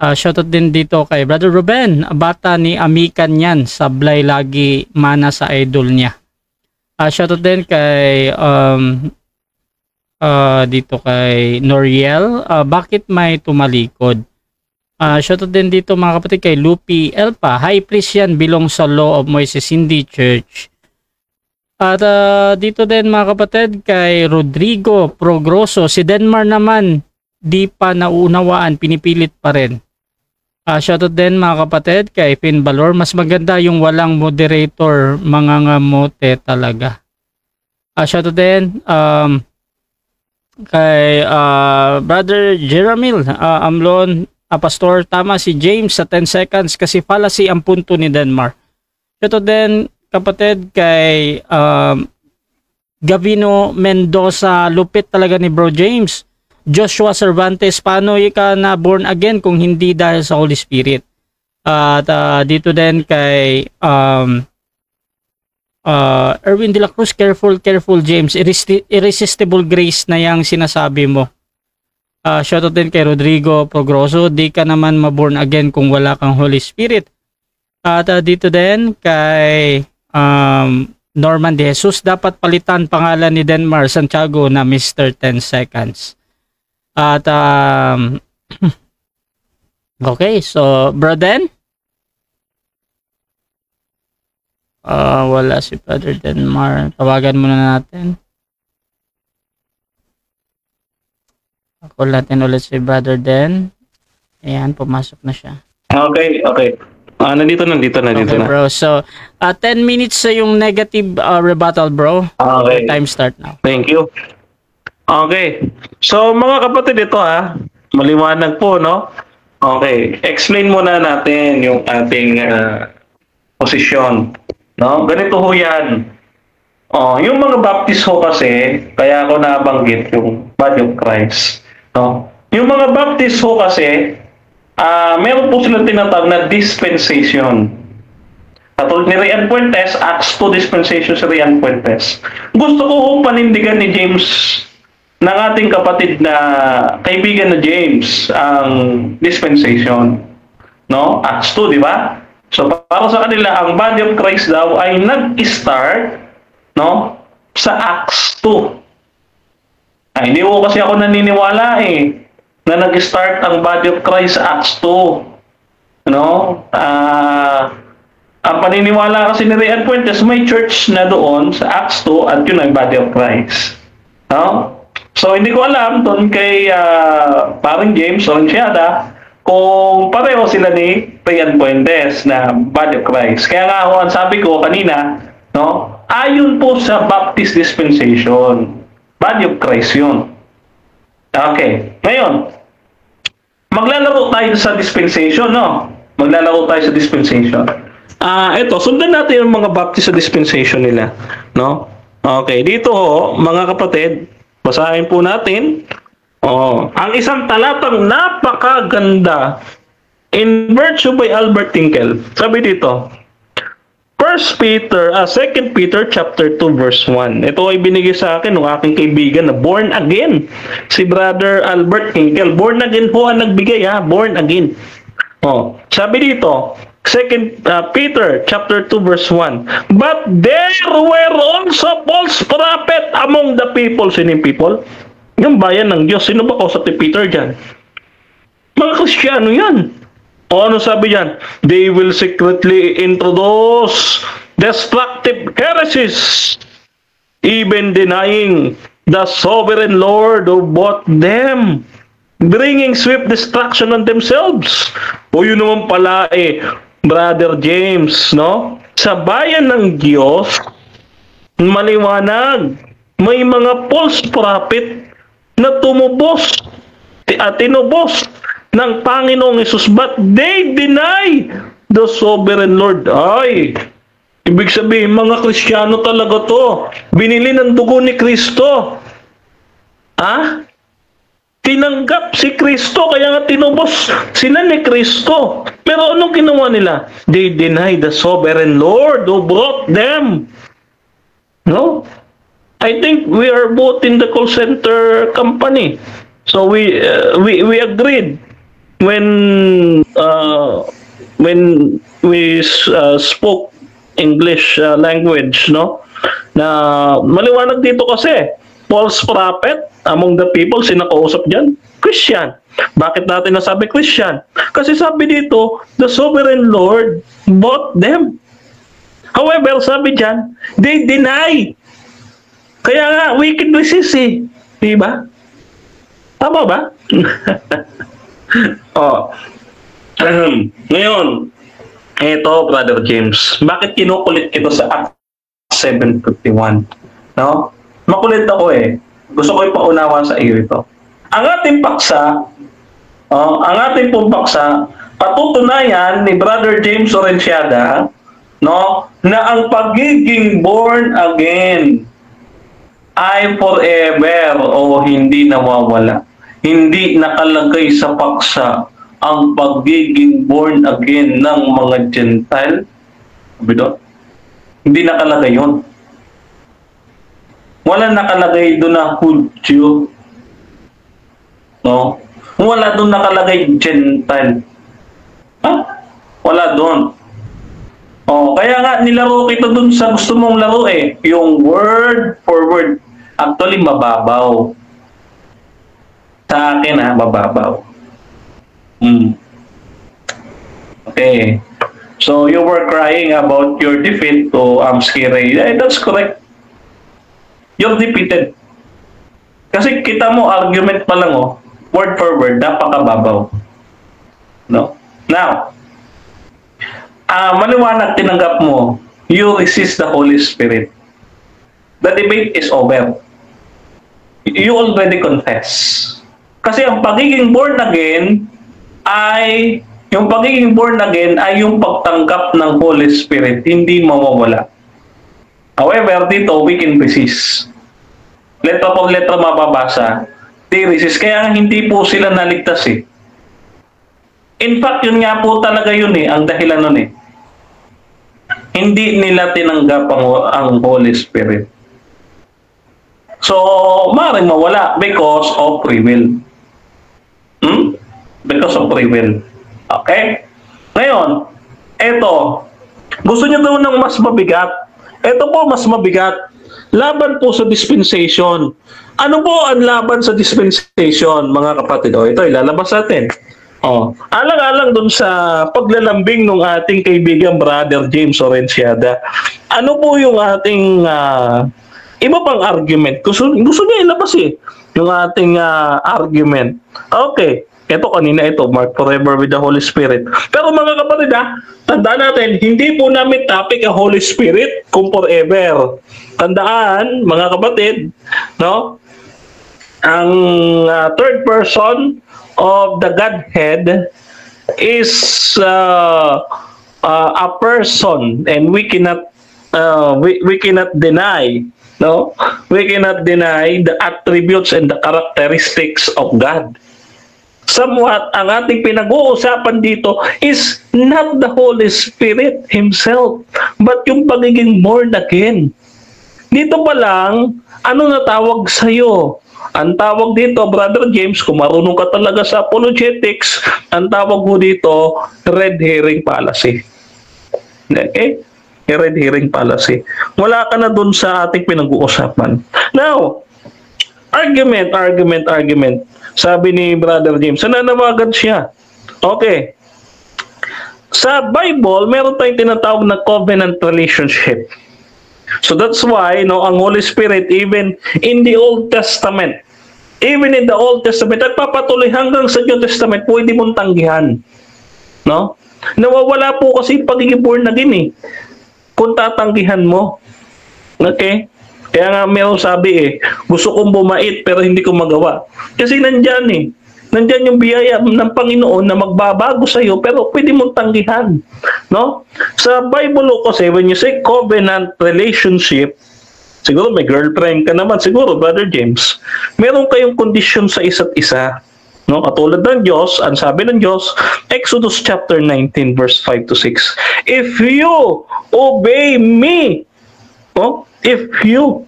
Shoutout din dito kay Brother Ruben, bata ni Amikan yan, sablay lagi mana sa idol niya. Shoutout din kay dito kay Noriel, bakit may tumalikod? Shoutout din dito mga kapatid kay Lupi Elpa, high priest yan, belong sa Law of Moses, hindi church. At dito din mga kapatid kay Rodrigo Progroso, si Denmar naman di pa nauunawaan, pinipilit pa rin. Shoutout din mga kapatid kay Finn Balor, mas maganda yung walang moderator, mga ngamote talaga. Shoutout din kay Brother Jeramil Amlon, Pastor, tama si James sa 10 seconds kasi fallacy ang punto ni Denmar. Shoutout din kapatid kay Gavino Mendoza, lupit talaga ni Bro James. Joshua Cervantes, paano ka na born again kung hindi dahil sa Holy Spirit? At dito din kay Erwin de la Cruz, careful James, irresistible grace na yung sinasabi mo. Shoutout din kay Rodrigo Progroso, di ka naman maborn again kung wala kang Holy Spirit. At dito din kay Norman De Jesus, dapat palitan pangalan ni Denmar Santiago na Mr. 10 Seconds. At okay, so Broden, wala si Brother Denmar, tawagan muna natin. Call natin ulit si Brother Den. Ayan, pumasok na siya. Okay. Nandito Okay, na. bro. So, 10 minutes sa yung negative rebuttal, bro. Okay. Time start now. Thank you. Okay. So, mga kapatid, ito maliwanag po, no? Okay. Explain muna natin yung ating posisyon. No? Ganito ho yan. Yung mga Baptist ho kasi, kaya ako nabanggit yung Body of Christ. No? Yung mga Baptist ho kasi, meron po silang tinatawag na dispensation. Katulad ni Rian Fuentes, Acts 2 dispensation si Rian Fuentes. Gusto ko hong panindigan ni James, ng ating kapatid na kaibigan na James, ang dispensation. No? Acts 2, di ba? So, para sa kanila, ang Body of Christ daw ay nag-start, no, sa Acts 2. Hindi ko kasi ako naniniwala na nag-start ang Body of Christ sa Acts 2. No? Ang paniniwala kasi ni Rian Fuentes, may church na doon sa Acts 2 at yun ang Body of Christ. No? So, hindi ko alam doon kay parang James Oranchiada kung pareho sila ni Rian Fuentes na Body of Christ. Kaya nga ako, ang sabi ko kanina, no, ayon po sa Baptist dispensation, Body of Christ yun. Okay. Ngayon, maglalaro tayo sa dispensation, no? Maglalaro tayo sa dispensation. Ito, sundan natin yung mga Baptist sa dispensation nila, no? Okay, dito mga kapatid, basahin po natin. Ang isang talatang napakaganda in Virtue by Albert Tinkle. Sabi dito, 2 Peter chapter 2 verse 1. Ito ay binigay sa akin ng aking kaibigan na born again. Si Brother Albert Tinkle. Born again po ang nagbigay, born again. Sabi dito, 2 Peter chapter 2 verse 1. But there were also false prophet among the people. Sino yung people? Yung bayan ng Diyos. Sino ba kausap ni Peter dyan? Mga Kristiyano yan. Ano sabi dyan? They will secretly introduce destructive heresies, even denying the sovereign Lord of both them, bringing swift destruction on themselves. Yun naman pala Brother James, no? Sa bayan ng Diyos, maliwanag, may mga false prophet na tumubos at tinubos ng Panginoong Hesus, but they deny the sovereign Lord. Ibig sabihin, mga Kristiyano talaga to. Binili ng dugo ni Kristo. tinanggap si Kristo, kaya nga tinubos sila ni Kristo. Pero anong ginawa nila? They deny the sovereign Lord who brought them. No? I think we are both in the call center company. So we agreed when we spoke English language, no? Na maliwanag dito kasi false prophet among the people, sinakausap dyan, Christian. Bakit natin nasabi Christian? Kasi sabi dito, the sovereign Lord bought them. However, sabi dyan, they deny. Kaya nga, wicked resist eh. Diba? Tama ba? Ngayon, eto, Brother James, bakit kinukulit ito sa Acts 7:51? No? Makulit ako eh. Gusto ko ipaunawa sa iyo ito. Ang ating paksa, patutunayan ni Brother James Orenciada, no, na ang pagiging born again ay forever o hindi nawawala. Hindi nakalagay sa paksa ang pagiging born again ng mga Gentile. Hindi nakalagay yun. Wala nakalagay doon na Hudyo. No? Wala doon nakalagay Gentile. Wala doon. Kaya nga nilaro kita doon sa gusto mong laro eh. Yung word for word. Actually, mababaw. Sa akin mababaw. Okay. So, you were crying about your defeat to Amskire. That's correct. You're defeated. Kasi kita mo, argument pa lang word for word, napakababaw. No? Now, maliwanag, tinanggap mo, you resist the Holy Spirit. The debate is over. You already confess. Kasi ang pagiging born again ay yung pagtanggap ng Holy Spirit, hindi mawawala. However, dito, we can resist. Letra po letra mababasa, they resist. Kaya hindi po sila naligtas eh. In fact, yun nga po talaga yun eh, ang dahilan nun eh. Hindi nila tinanggap ang Holy Spirit. So, maaaring mawala because of free will. Because of free will. Okay? Ngayon, eto, gusto niyo daw ng mas mabigat. Ito po, mas mabigat. Laban po sa dispensation. Ano po ang laban sa dispensation, mga kapatid? Ito, ilalabas natin. Alang-alang dun sa paglalambing ng ating kaibigan, Brother James Orenciada. Ano po yung ating iba pang argument? Gusto niya ilabas eh, yung ating argument. Okay. Ito kanina mark forever with the Holy Spirit. Pero mga kapatid tandaan natin, hindi po namin topic ang Holy Spirit kung forever. Tandaan, mga kapatid, no? Ang third person of the Godhead is a person, and we cannot deny, no? We cannot deny the attributes and the characteristics of God. Somewhat, ang ating pinag-uusapan dito is not the Holy Spirit Himself, but yung pagiging born again. Dito pa lang, ano na tawag sa'yo? Ang tawag dito, Brother James, kung marunong ka talaga sa apologetics, ang tawag mo dito, red herring fallacy. Okay? Red herring fallacy. Wala ka na dun sa ating pinag-uusapan. Now, argument. Sabi ni Brother James, nananawagan siya. Okay. Sa Bible, meron tayong tinatawag na covenant relationship. So that's why, ang Holy Spirit, even in the Old Testament, nagpapatuloy hanggang sa New Testament, pwede mong tanggihan. No? Nawawala po kasi pagiging born again eh. Kung tatanggihan mo. Okay? Kaya nga meron sabi gusto kong bumait pero hindi ko magawa. Kasi nandyan Nandyan yung biyaya ng Panginoon na magbabago sa iyo pero pwede mong tanggihan. No? Sa Bible kasi, when you say covenant relationship, Siguro may girlfriend ka naman, siguro, Brother James. Meron kayong kondisyon sa isa't isa. No? Katulad ng Diyos, ang sabi ng Diyos, Exodus chapter 19, verse 5 to 6. If you obey me, if you,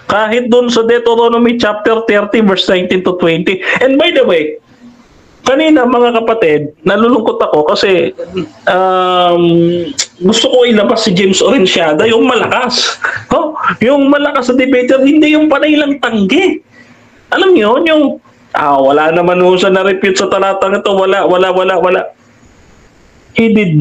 kahit dun sa Deuteronomy chapter 30, verse 19 to 20. And by the way, kanina mga kapatid, nalulungkot ako kasi gusto ko ilabas si James Orenciada, yung malakas. Yung malakas sa debater, hindi yung panay lang tanggi. Alam niyo, yung wala naman ho siya na-refute sa talatang ito, wala. He did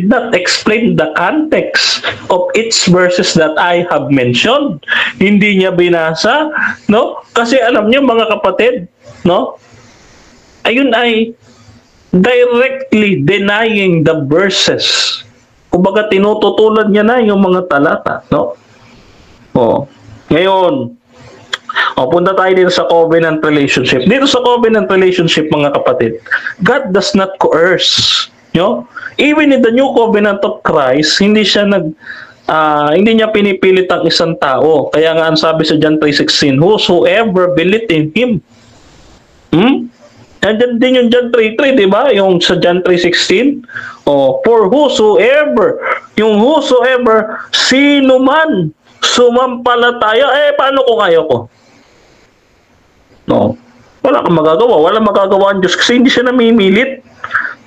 not explain the context of each verses that I have mentioned. Hindi niya binasa, no? Kasi alam niyo mga kapatid, no? Ayun ay directly denying the verses. Kumbaga tinututulan niya na yung mga talata, no? Ngayon, punta tayo dito sa covenant relationship. Dito sa covenant relationship, mga kapatid, God does not coerce, no? Even in the new covenant of Christ, hindi niya pinipilit ang isang tao. Kaya nga ang sabi sa John 3:16, whosoever believed in Him. Nandiyan din yung John 3:3, di ba? Yung sa John 3:16. For whosoever, yung whosoever, sino man, sumampalataya, paano kung ayaw ko? No. Wala kang magagawa. Wala magagawa ang Diyos kasi hindi siya namimilit.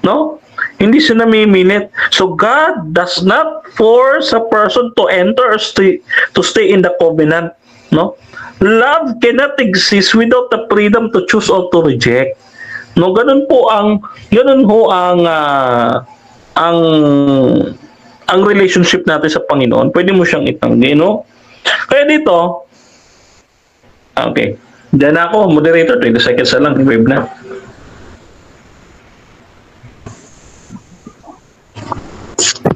No? Hindi siya namimilit. So God does not force a person to enter or to stay in the covenant. No? Love cannot exist without the freedom to choose or to reject. No, ganun ho ang relationship natin sa Panginoon. Pwede mo siyang itanggi, no? Kaya dito, okay. Diyan ako, moderator, 20 seconds na lang, wave na.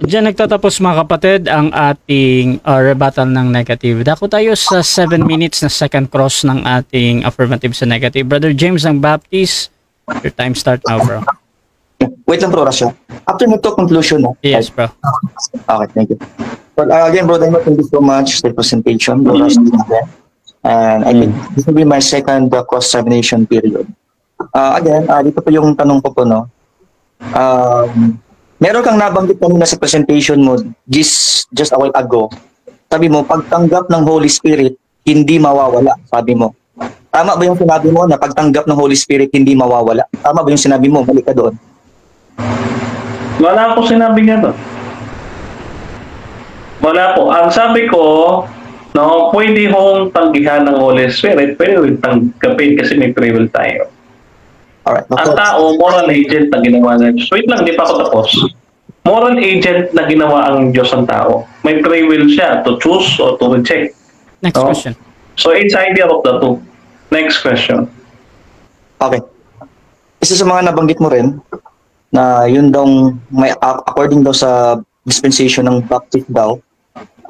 Diyan nagtatapos mga kapatid ang ating rebuttal ng negative. Dako tayo sa 7 minutes na second cross ng ating affirmative sa negative. Brother James ng Baptist, your time start now, bro. Wait lang, bro, Rasha. After nagto-conclusion, no? Yes, bro. Okay, thank you. Well, again, bro, thank you so much for the presentation, bro, Rasha. And I think this will be my second cross-examination period. Again, dito po yung tanong ko po, no? Meron kang nabanggit kanina sa presentation mo just a while ago. Sabi mo, pagtanggap ng Holy Spirit, hindi mawawala, sabi mo. Tama ba yung sinabi mo na pagtanggap ng Holy Spirit hindi mawawala? Tama ba yung sinabi mo? Mali ka doon. Wala po sinabi niya doon. Wala po. Ang sabi ko, no, pwede hong tanggihan ng Holy Spirit, pwede hong tanggapin kasi may free will tayo. Alright. Ang tao, moral agent na ginawa ng Diyos. Wait lang, di pa ako tapos. Moral agent na ginawa ang Diyos ang tao. May free will siya to choose or to reject. Next question. So it's either of the two. Next question. Okay. Isa sa mga nabanggit mo rin na yun daw may according daw sa dispensation ng Baptist daw,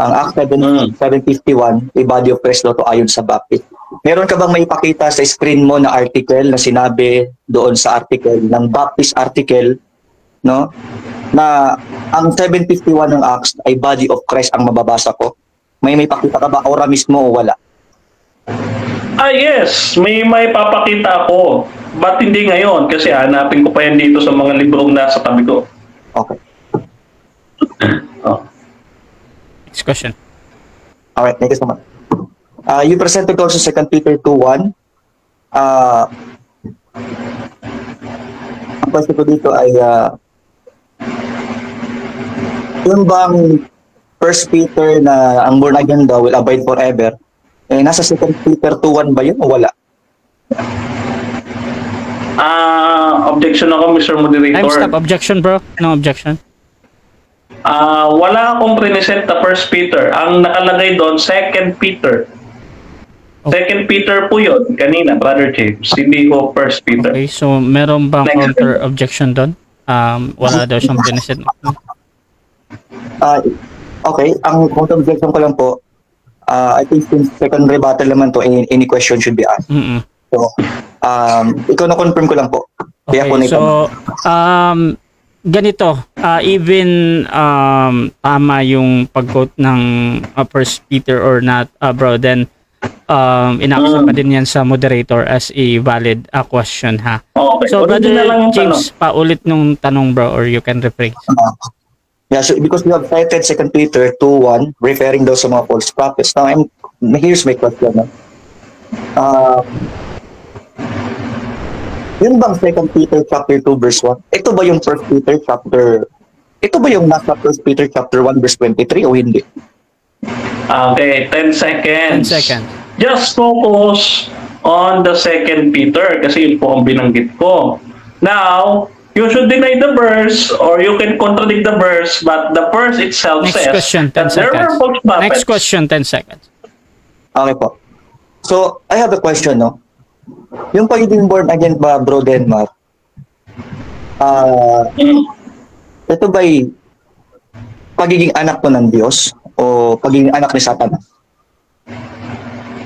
ang Act 751, a body of Christ daw to ayon sa Baptist. Meron ka bang maipakita sa screen mo na article na sinabi doon sa article ng Baptist article, no? Na ang 751 ng Acts ay body of Christ ang mababasa ko? May pakita ka ba ora mismo o wala? Yes, may papakita ako. Ba't hindi ngayon? Kasi hanapin ko pa yan dito sa mga librong nasa tabi ko. Okay. Next question. Alright, thank you so much. You presented also 2 Peter 2:1. Ang question ko dito ay yung bang 1 Peter na ang born again daw will abide forever, nasa 2 Peter 2:1 ba yun o wala? Objection ako, Mr. Moderator. Time stop. Objection, bro. No objection. Wala akong present na 1 Peter. Ang nakalagay doon, 2 Peter. 2 Peter po yun, kanina, Brother James. Hindi ko 1 Peter. Okay, so meron bang counter objection doon? Wala daw siyang present. Okay, ang counter objection ko lang po, I think since second rebuttal naman to, any question should be asked. So, ikaw na confirm ko lang po. Okay, so ganito, even tama yung pag-quote ng First Peter or not, bro, then ina-accept pa din yan sa moderator as a valid question, ha? Okay. So, Ulitin na lang Brother yung James, paulit nung tanong, bro, or you can rephrase. Yeah, so because we have cited 2 Peter 2:1, referring daw sa mga false prophets. Now, here's my question. No? Yun bang 2 Peter chapter 2 verse 1? Ito ba yung 1 Peter chapter... Ito ba yung nasa 1 Peter chapter 1 verse 23 o hindi? Okay, 10 seconds. 10 seconds. Just focus on the 2 Peter kasi yun po ang binanggit ko. Now, you should deny the verse or you can contradict the verse, but the verse itself Next says question, 10 that there seconds. were false prophets. Next question, 10 seconds. Okay po. So, I have a question, no? Yung pagiging born again ba, Bro Denmark? Ito ba'y pagiging anak po ng Diyos o pagiging anak ni Satanas?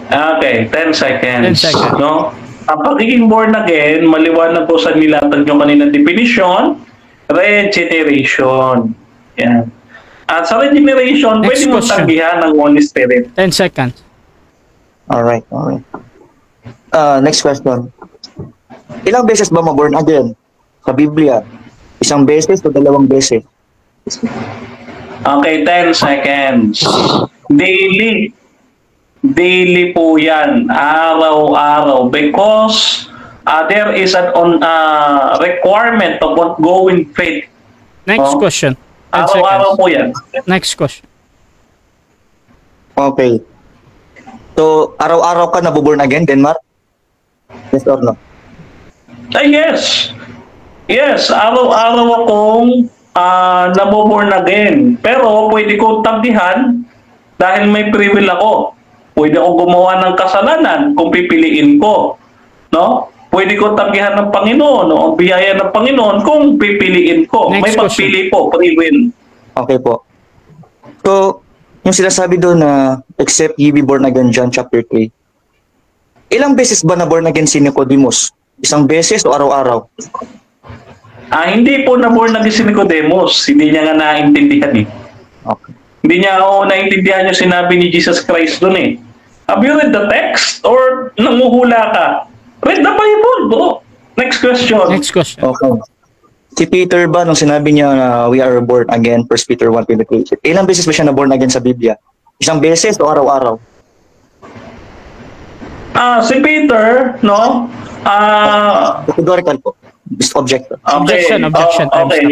Okay, 10 seconds. 10 seconds. No? Ang pagiging born again, maliwanag po sa nilatag yung kanina definition, regeneration. Yan. At sa regeneration, Next pwede mo question. tanggihan ng Holy Spirit. 10 seconds. Alright. Next question. Ilang beses ba ma-born again sa Biblia? Isang beses o 2 beses? Okay, 10 seconds. Daily. Daily po yan. Araw-araw. Because there is an requirement of ongoing faith. Next question. 10 Araw-araw seconds. po yan. Next question. Okay. So, araw-araw ka nabuborn again, Denmark? Yes or no? Ay, yes. Yes, araw-araw akong naboborn again. Pero pwede ko tanggihan dahil may free will ako. Pwede ako gumawa ng kasalanan kung pipiliin ko. No? Pwede ko tanggihan ng Panginoon o ang biyaya ng Panginoon kung pipiliin ko. Next May question. pagpili po, free will. Okay po. So, yung sinasabi doon na except ye be born again, John chapter 3. Ilang beses ba na born again si Nicodemus? Isang beses o araw-araw? Hindi po na-born again si Nicodemus. Hindi niya nga naintindihan eh. Okay. Hindi niya naintindihan yung sinabi ni Jesus Christ doon eh. Have you read the text or nanguhula ka? Read the Bible, bro. Next question. Next question. Okay. Si Peter ba, nung sinabi niya na we are born again, 1 Peter 1:23, ilang beses ba siya na born again sa Biblia? Isang beses o araw-araw? Si Peter, no? Categorical po. Objective. Objection. Okay.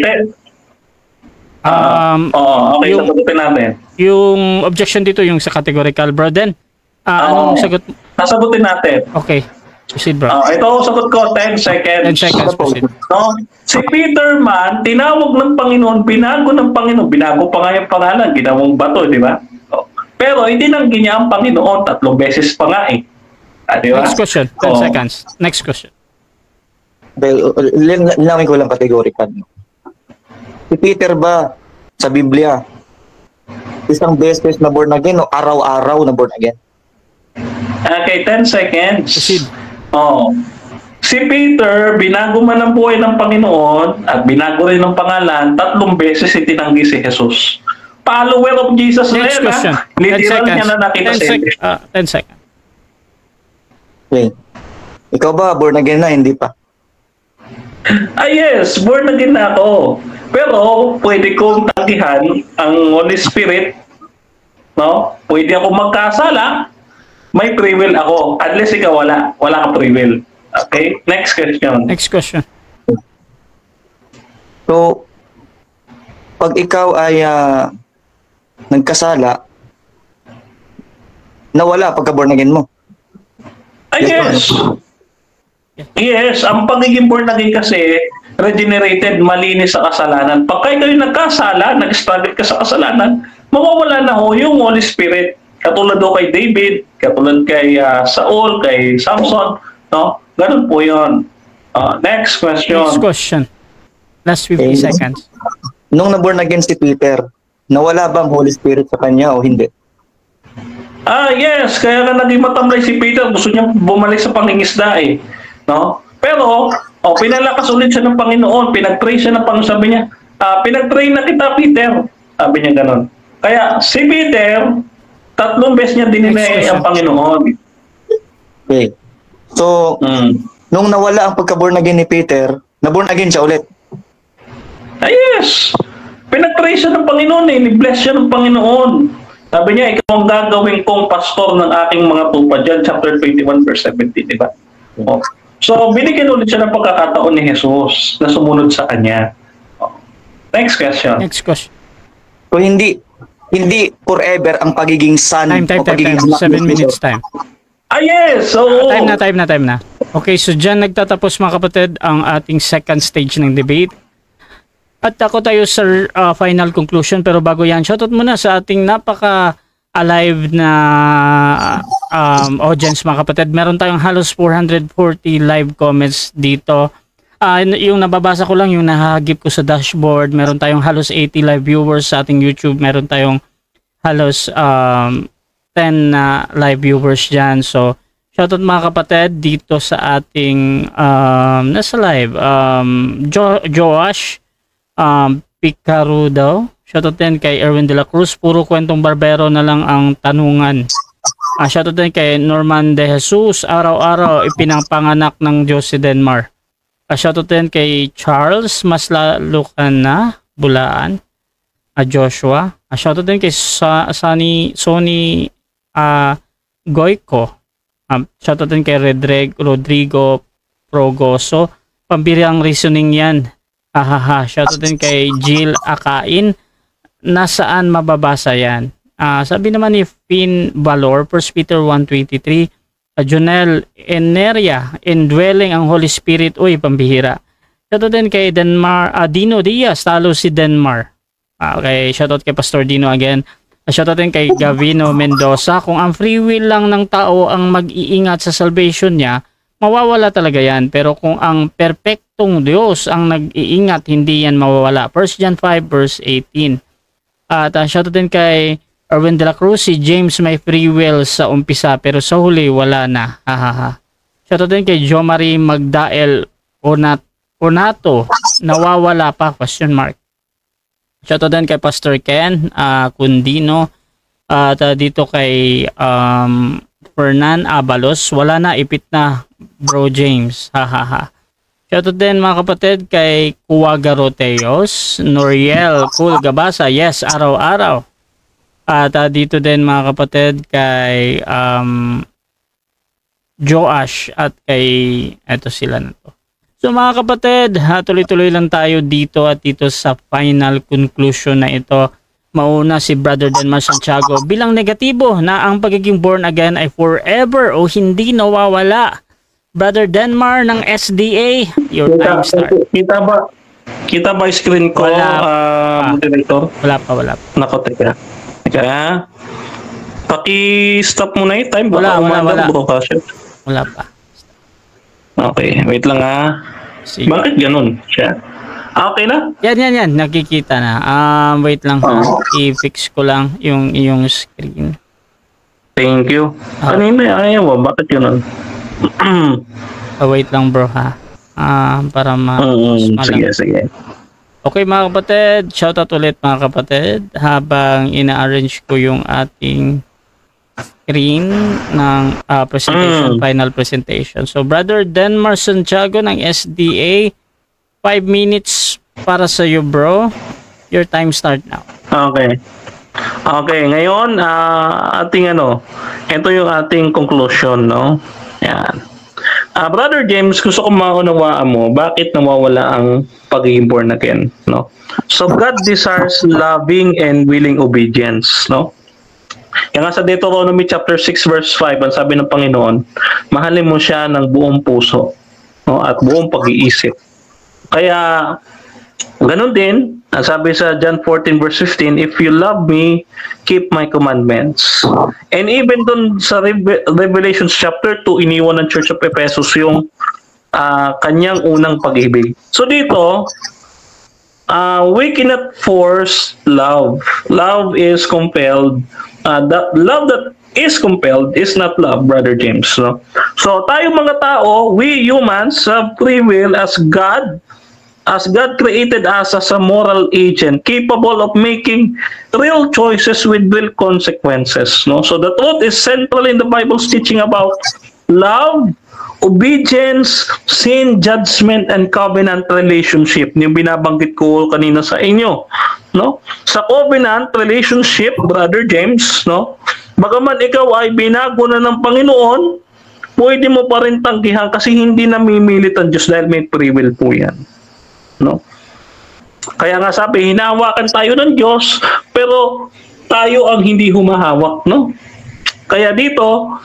Okay, yung- sagutin natin. Yung objection dito, yung sa categorical, bro, then, anong sagot? Sasagutin natin. Okay. Proceed, bro. Ito ang sagot ko, 10 seconds. 10 seconds, proceed. No? Si Peter man, tinawag ng Panginoon, binago ng Panginoon, binago pa nga yung pangalan, ginawang bato, di ba? Pero hindi nang niya ang Panginoon, 3 beses pa nga eh. Di ba? Next question. 10 seconds. Next question. Well, linawin ko lang categorical. Si Peter ba sa Biblia isang beses na born again o araw-araw na born again? Okay, 10 seconds. Proceed. Si Peter, binago man ang buhay ng Panginoon at binago rin ng pangalan, 3 beses itinanggi si Jesus. Follower of Jesus na Next yan, question. ha? 10 Literal seconds. niya na nakita 10 seconds. Okay. Ikaw ba born again na? Hindi pa. Yes, born again na ako. Pero pwede kong tanggihan ang Holy Spirit. No? Pwede ako magkasala. May free will ako. Unless ikaw wala. Wala ka free will. Okay? Next question. Next question. So, pag ikaw ay nagkasala, nawala pagka born again mo. Yes. Yes, ang pagiging born again kasi regenerated, malinis sa kasalanan. Pagka kayo nagkasala, nag-struggle ka sa kasalanan, mawawala na ho yung Holy Spirit. Katulad do kay David, katulad kay Saul, kay Samson, no? Ganun po 'yon. Next question. Next question. Last 50 seconds. Nung na-born again si Peter, nawala ba ang Holy Spirit sa kanya o hindi? Yes, kaya nga naging matamlay si Peter, gusto niya bumalik sa pangingisda eh. No? Pero pinalakas ulit siya ng Panginoon, pinag-pray siya ng Panginoon, sabi niya, pinag-pray na kita, Peter. Sabi niya ganon. Kaya si Peter, 3 beses niya dininay ang Panginoon. Okay. So, nung nawala ang pagka-born again ni Peter, na-born again siya ulit. Yes! Pinag-pray siya ng Panginoon ni-bless siya ng Panginoon. Sabi niya, ikaw ang gagawin kong pastor ng aking mga tupa. John chapter 21 verse 17, di ba? So, binigyan ulit siya ng pagkakataon ni Jesus na sumunod sa kanya. Next question. So, hindi forever ang pagiging son o pagiging time. 7 minutes time. Yes! So, Time na. Okay, so dyan nagtatapos mga kapatid ang ating second stage ng debate. At ako tayo sa final conclusion, pero bago yan, shoutout muna sa ating napaka-alive na audience mga kapatid. Meron tayong halos 440 live comments dito. Yung nababasa ko lang, yung nahagip ko sa dashboard, meron tayong halos 80 live viewers sa ating YouTube. Meron tayong halos 10 live viewers dyan. So, shoutout mga kapatid dito sa ating nasa live. Joash, Picaru daw. Shoutout din kay Erwin de la Cruz. Puro kwentong barbero na lang ang tanungan. Shoutout din kay Norman de Jesus. Araw-araw ipinangpanganak ng Diyos si Denmar. Shoutout din kay Charles. Mas lalo ka na. Bulaan. Joshua. Shoutout din kay Sony Goyko. Shoutout din kay Rodrigo Progoso. Pambirang reasoning yan. Shoutout din kay Jill Akain. Nasaan mababasa yan? Sabi naman ni Finn Valor, 1 Peter 1:23. Jonel Eneria, indwelling ang Holy Spirit. Uy, pambihira. Shoutout din kay Dino Diaz, talo si Denmar. Okay, shoutout kay Pastor Dino again. Shoutout din kay Gavino Mendoza. Kung ang free will lang ng tao ang mag-iingat sa salvation niya, mawawala talaga yan. Pero kung ang perfectong Diyos ang nag-iingat, hindi yan mawawala. 1 John 5 verse 18. At shoutout din kay Erwin de la Cruz. Si James may free will sa umpisa pero sa huli wala na. Shoutout din kay Jo Marie Magdael Onato. Nawawala pa? Question mark. Shoutout din kay Pastor Ken Kundino. At dito kay Fernan Abalos. Wala na, ipit na Bro James. Shoutout din mga kapatid kay Kuwagaroteos, Noriel Cool Gabasa. Yes, araw-araw. At dito din mga kapatid kay Joash at kay eto sila na to. So mga kapatid, tuloy-tuloy lang tayo dito at dito sa final conclusion na ito. Mauna si Brother Denmar Santiago bilang negatibo na ang pagiging born again ay forever o hindi nawawala. Brother Denmar ng SDA, your time start. Kita ba screen ko, moderator? Wala pa. Nako, teka. Paki-stop mo na yung time. Wala pa. Okay, wait lang Sige. Bakit ganun siya? Okay na? Yan. Nakikita na. Wait lang I-fix ko lang yung screen. Thank you. Ayaw mo? Bakit ganun? Wait lang bro para sige. Okay mga kapatid, shoutout ulit mga kapatid habang ina-arrange ko yung ating screen ng presentation, final presentation. So Brother Denmar Santiago ng SDA, 5 minutes para sa iyo bro. Your time start now. Okay, ngayon ito yung ating conclusion, no? Yan. Brother James, gusto ko maunawaan mo bakit nawawala ang pagiging born again, no? So God desires loving and willing obedience, no? Kaya nga sa Deuteronomy chapter 6 verse 5, ang sabi ng Panginoon, mahalin mo siya ng buong puso, no? At buong pag-iisip. Kaya ganun din, ang sabi sa John 14 verse 15, if you love me, keep my commandments. And even dun sa Revelation chapter 2, iniwan ng Church of Ephesus yung kanyang unang pag-ibig. So dito, we cannot force love. Love is compelled. The love that is compelled is not love, Brother James. No? So tayo mga tao, we humans have free will as God created us as a moral agent capable of making real choices with real consequences. No? So the truth is central in the Bible's teaching about love, obedience, sin, judgment, and covenant relationship. Yung binabanggit ko kanina sa inyo. No? Sa covenant relationship, Brother James, no? Bagaman ikaw ay binago na ng Panginoon, pwede mo pa rin tanggihan kasi hindi namimilit ang Diyos dahil may free will po yan. No? Kaya nga sabi, hinahawakan tayo ng Diyos, pero tayo ang hindi humahawak. No? Kaya dito,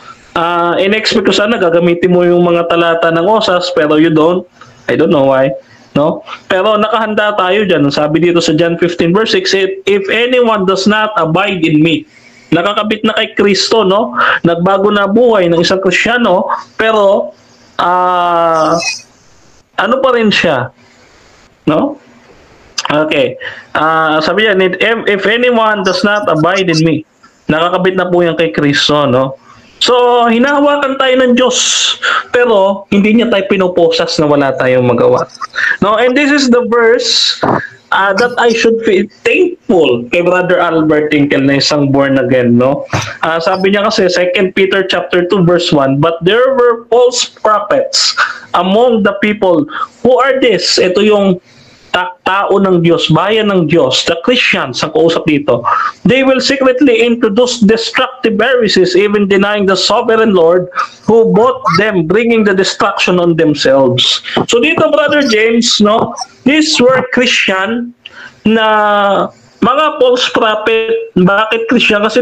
in-expect ko sana gagamitin mo yung mga talata ng Osas, pero you don't. I don't know why. No? Pero nakahanda tayo dyan. Sabi dito sa John 15 verse 6, if anyone does not abide in me, nakakabit na kay Kristo, no? Nagbago na buhay ng isang Kristiyano, pero ano pa rin siya? No? Okay. Sabi niya, if anyone does not abide in me, nakakabit na po yan kay Kristo, no? So, hinahawakan tayo ng Diyos, pero hindi niya tayo pinoposas na wala tayong magawa. No? And this is the verse that I should be thankful kay Brother Albert Tinkle na isang born again. No? Sabi niya kasi, 2 Peter chapter 2 verse 1, but there were false prophets among the people. Who are this? Ito yung tao ng Diyos, bayan ng Diyos, the Christians, ang kausap dito. They will secretly introduce destructive heresies, even denying the sovereign Lord who bought them, bringing the destruction on themselves. So dito, Brother James, no, these were Christian na mga false prophet. Bakit Christian? Kasi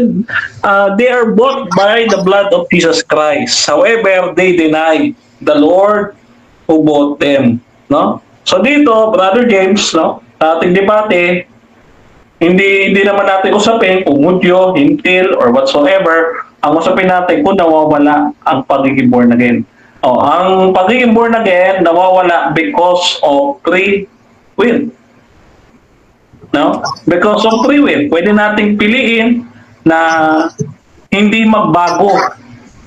they are bought by the blood of Jesus Christ. However, they deny the Lord who bought them. No? So dito, Brother James, no, ating debate, hindi naman natin usapin kung mudyo, hintil, or whatsoever. Ang usapin natin kung nawawala ang pagiging born again. Ang pagiging born again, nawawala because of free will. No? Because of free will. Pwede nating piliin na hindi magbago.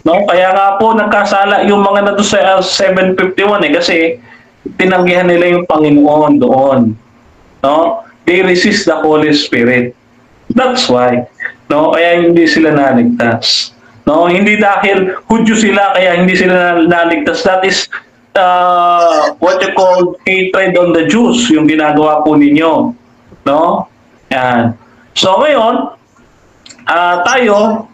No? Kaya nga po nagkasala yung mga na sa 751 kasi tinanggihan nila yung Panginoon doon. No? They resist the Holy Spirit. That's why. No? Kaya hindi sila naligtas. No? Hindi dahil Hudyo sila kaya hindi sila naligtas. That is what you call hatred on the Jews, yung ginagawa po ninyo. No? Yan. So ngayon, tayo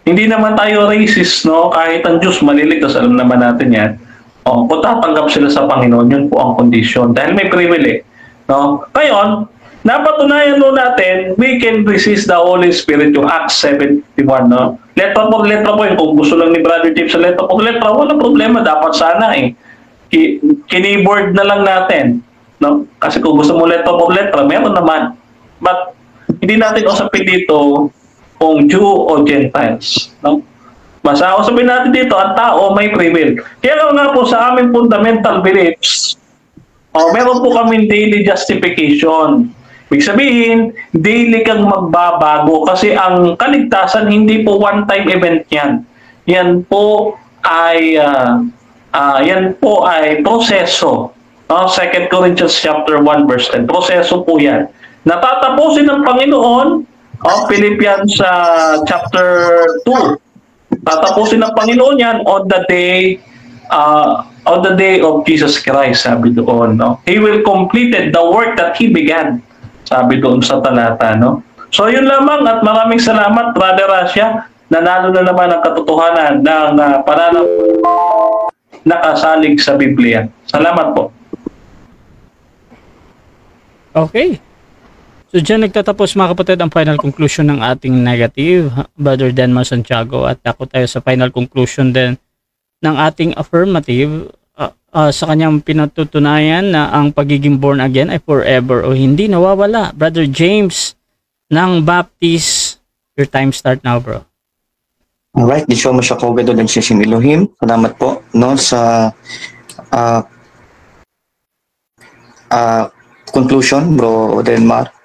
hindi naman tayo racist, no? Kahit ang Diyos maliligtas, alam naman natin yan. Kung tatanggap sila sa Panginoon, yun po ang kondisyon. Dahil may privilege. No? Ngayon, napatunayan mo natin, we can resist the Holy Spirit, yung Acts 7:51. No? Letra po yun. Kung gusto lang ni Brother James sa letra po, walang problema. Dapat sana kineyboard na lang natin. No? Kasi kung gusto mo letra, meron naman. But, hindi natin usapin dito kung Jew o Gentiles. No? Basta usapin natin dito, ang tao may free will. Kaya nga po sa aming fundamental beliefs, meron po kaming daily justification. Ibig sabihin, daily kang magbabago kasi ang kaligtasan hindi po one-time event yan. Yan po ay proseso. 2 Corinthians chapter 1 verse 10. Proseso po yan. Natatapusin ng Panginoon, Philippians chapter 2. Tatapusin ng Panginoon yan on the day of Jesus Christ, sabi doon. No? He will complete the work that He began, sabi doon sa talata. No? So yun lamang at maraming salamat, Brother Rasha. Nanalo na naman ang katotohanan ng pananampalataya nakasalig sa Biblia. Salamat po. Okay. So dyan nagtatapos mga kapatid ang final conclusion ng ating negative, Brother Denmar Santiago, at ako tayo sa final conclusion din ng ating affirmative sa kanyang pinatutunayan na ang pagiging born again ay forever o hindi nawawala. Brother James ng Baptist, your time start now, bro. Alright, di siya masyakoge doon si Elohim. Salamat po no, sa conclusion, bro Denmar.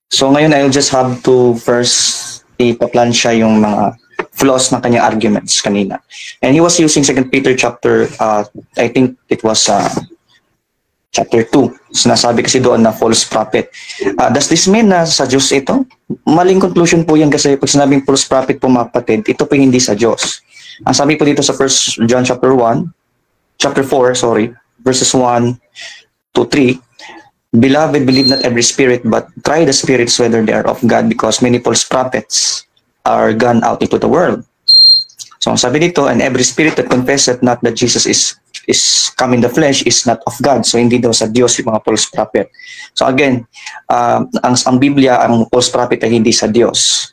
So ngayon, I'll just have to first ipa-plansya yung mga flaws ng kanyang arguments kanina. And he was using 2 Peter chapter, I think it was chapter 2. Sinasabi kasi doon na false prophet. Does this mean na sa Diyos ito? Maling conclusion po yan kasi pag sinabing false prophet po mga kapatid, ito po hindi sa Diyos. Ang sabi po dito sa 1 John chapter 4, verses 1 to 3, Beloved, believe not every spirit, but try the spirits whether they are of God, because many false prophets are gone out into the world. So ang sabi dito, and every spirit that confesseth not that Jesus is come in the flesh is not of God. So hindi daw sa Diyos yung mga false prophet. So again, ang Biblia, ang false prophet ay hindi sa Diyos.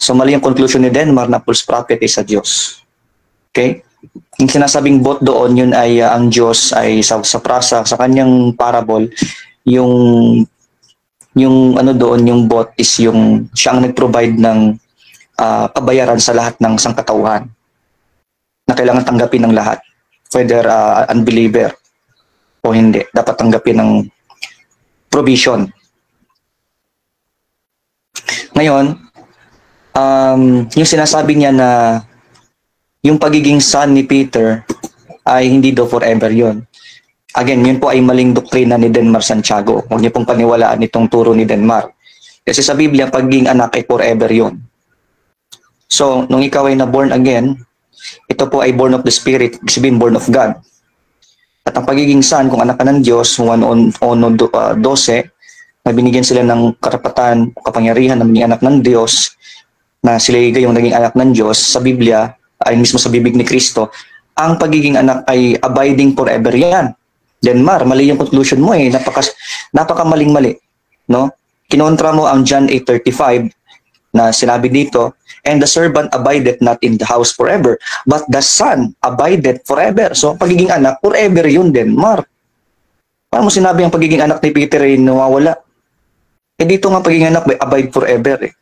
So mali ang conclusion ni Denmark na false prophet ay sa Diyos. Okay? Yung sinasabing bot doon, yun ay ang Diyos ay sa kanyang parable, yung ano doon, yung bot is yung siya ang nag-provide ng kabayaran sa lahat ng sangkatauhan na kailangan tanggapin ng lahat, whether unbeliever o hindi, dapat tanggapin ng provision. Ngayon, yung sinasabi niya na yung pagiging son ni Peter ay hindi daw forever yon. Again, yun po ay maling doktrina ni Denmark Santiago. Huwag niyo pong paniwalaan itong turo ni Denmark. Kasi sa Biblia, pagiging anak ay forever yon. So, nung ikaw ay na-born again, ito po ay born of the Spirit, sabihin born of God. At ang pagiging son, kung anak ka ng Diyos, 1:12, na binigyan sila ng karapatan o kapangyarihan na maging anak ng Diyos, na sila yung naging anak ng Diyos, sa Biblia, ay mismo sa bibig ni Kristo, ang pagiging anak ay abiding forever yan. Denmark, mali yung conclusion mo eh. Napaka-maling-mali. No? Kinontra mo ang John 8:35 na sinabi dito, and the servant abideth not in the house forever, but the son abideth forever. So, pagiging anak, forever yun, Denmark. Paano mo sinabi ang pagiging anak ni Peter ay nawawala? Eh dito nga pagiging anak may abide forever eh.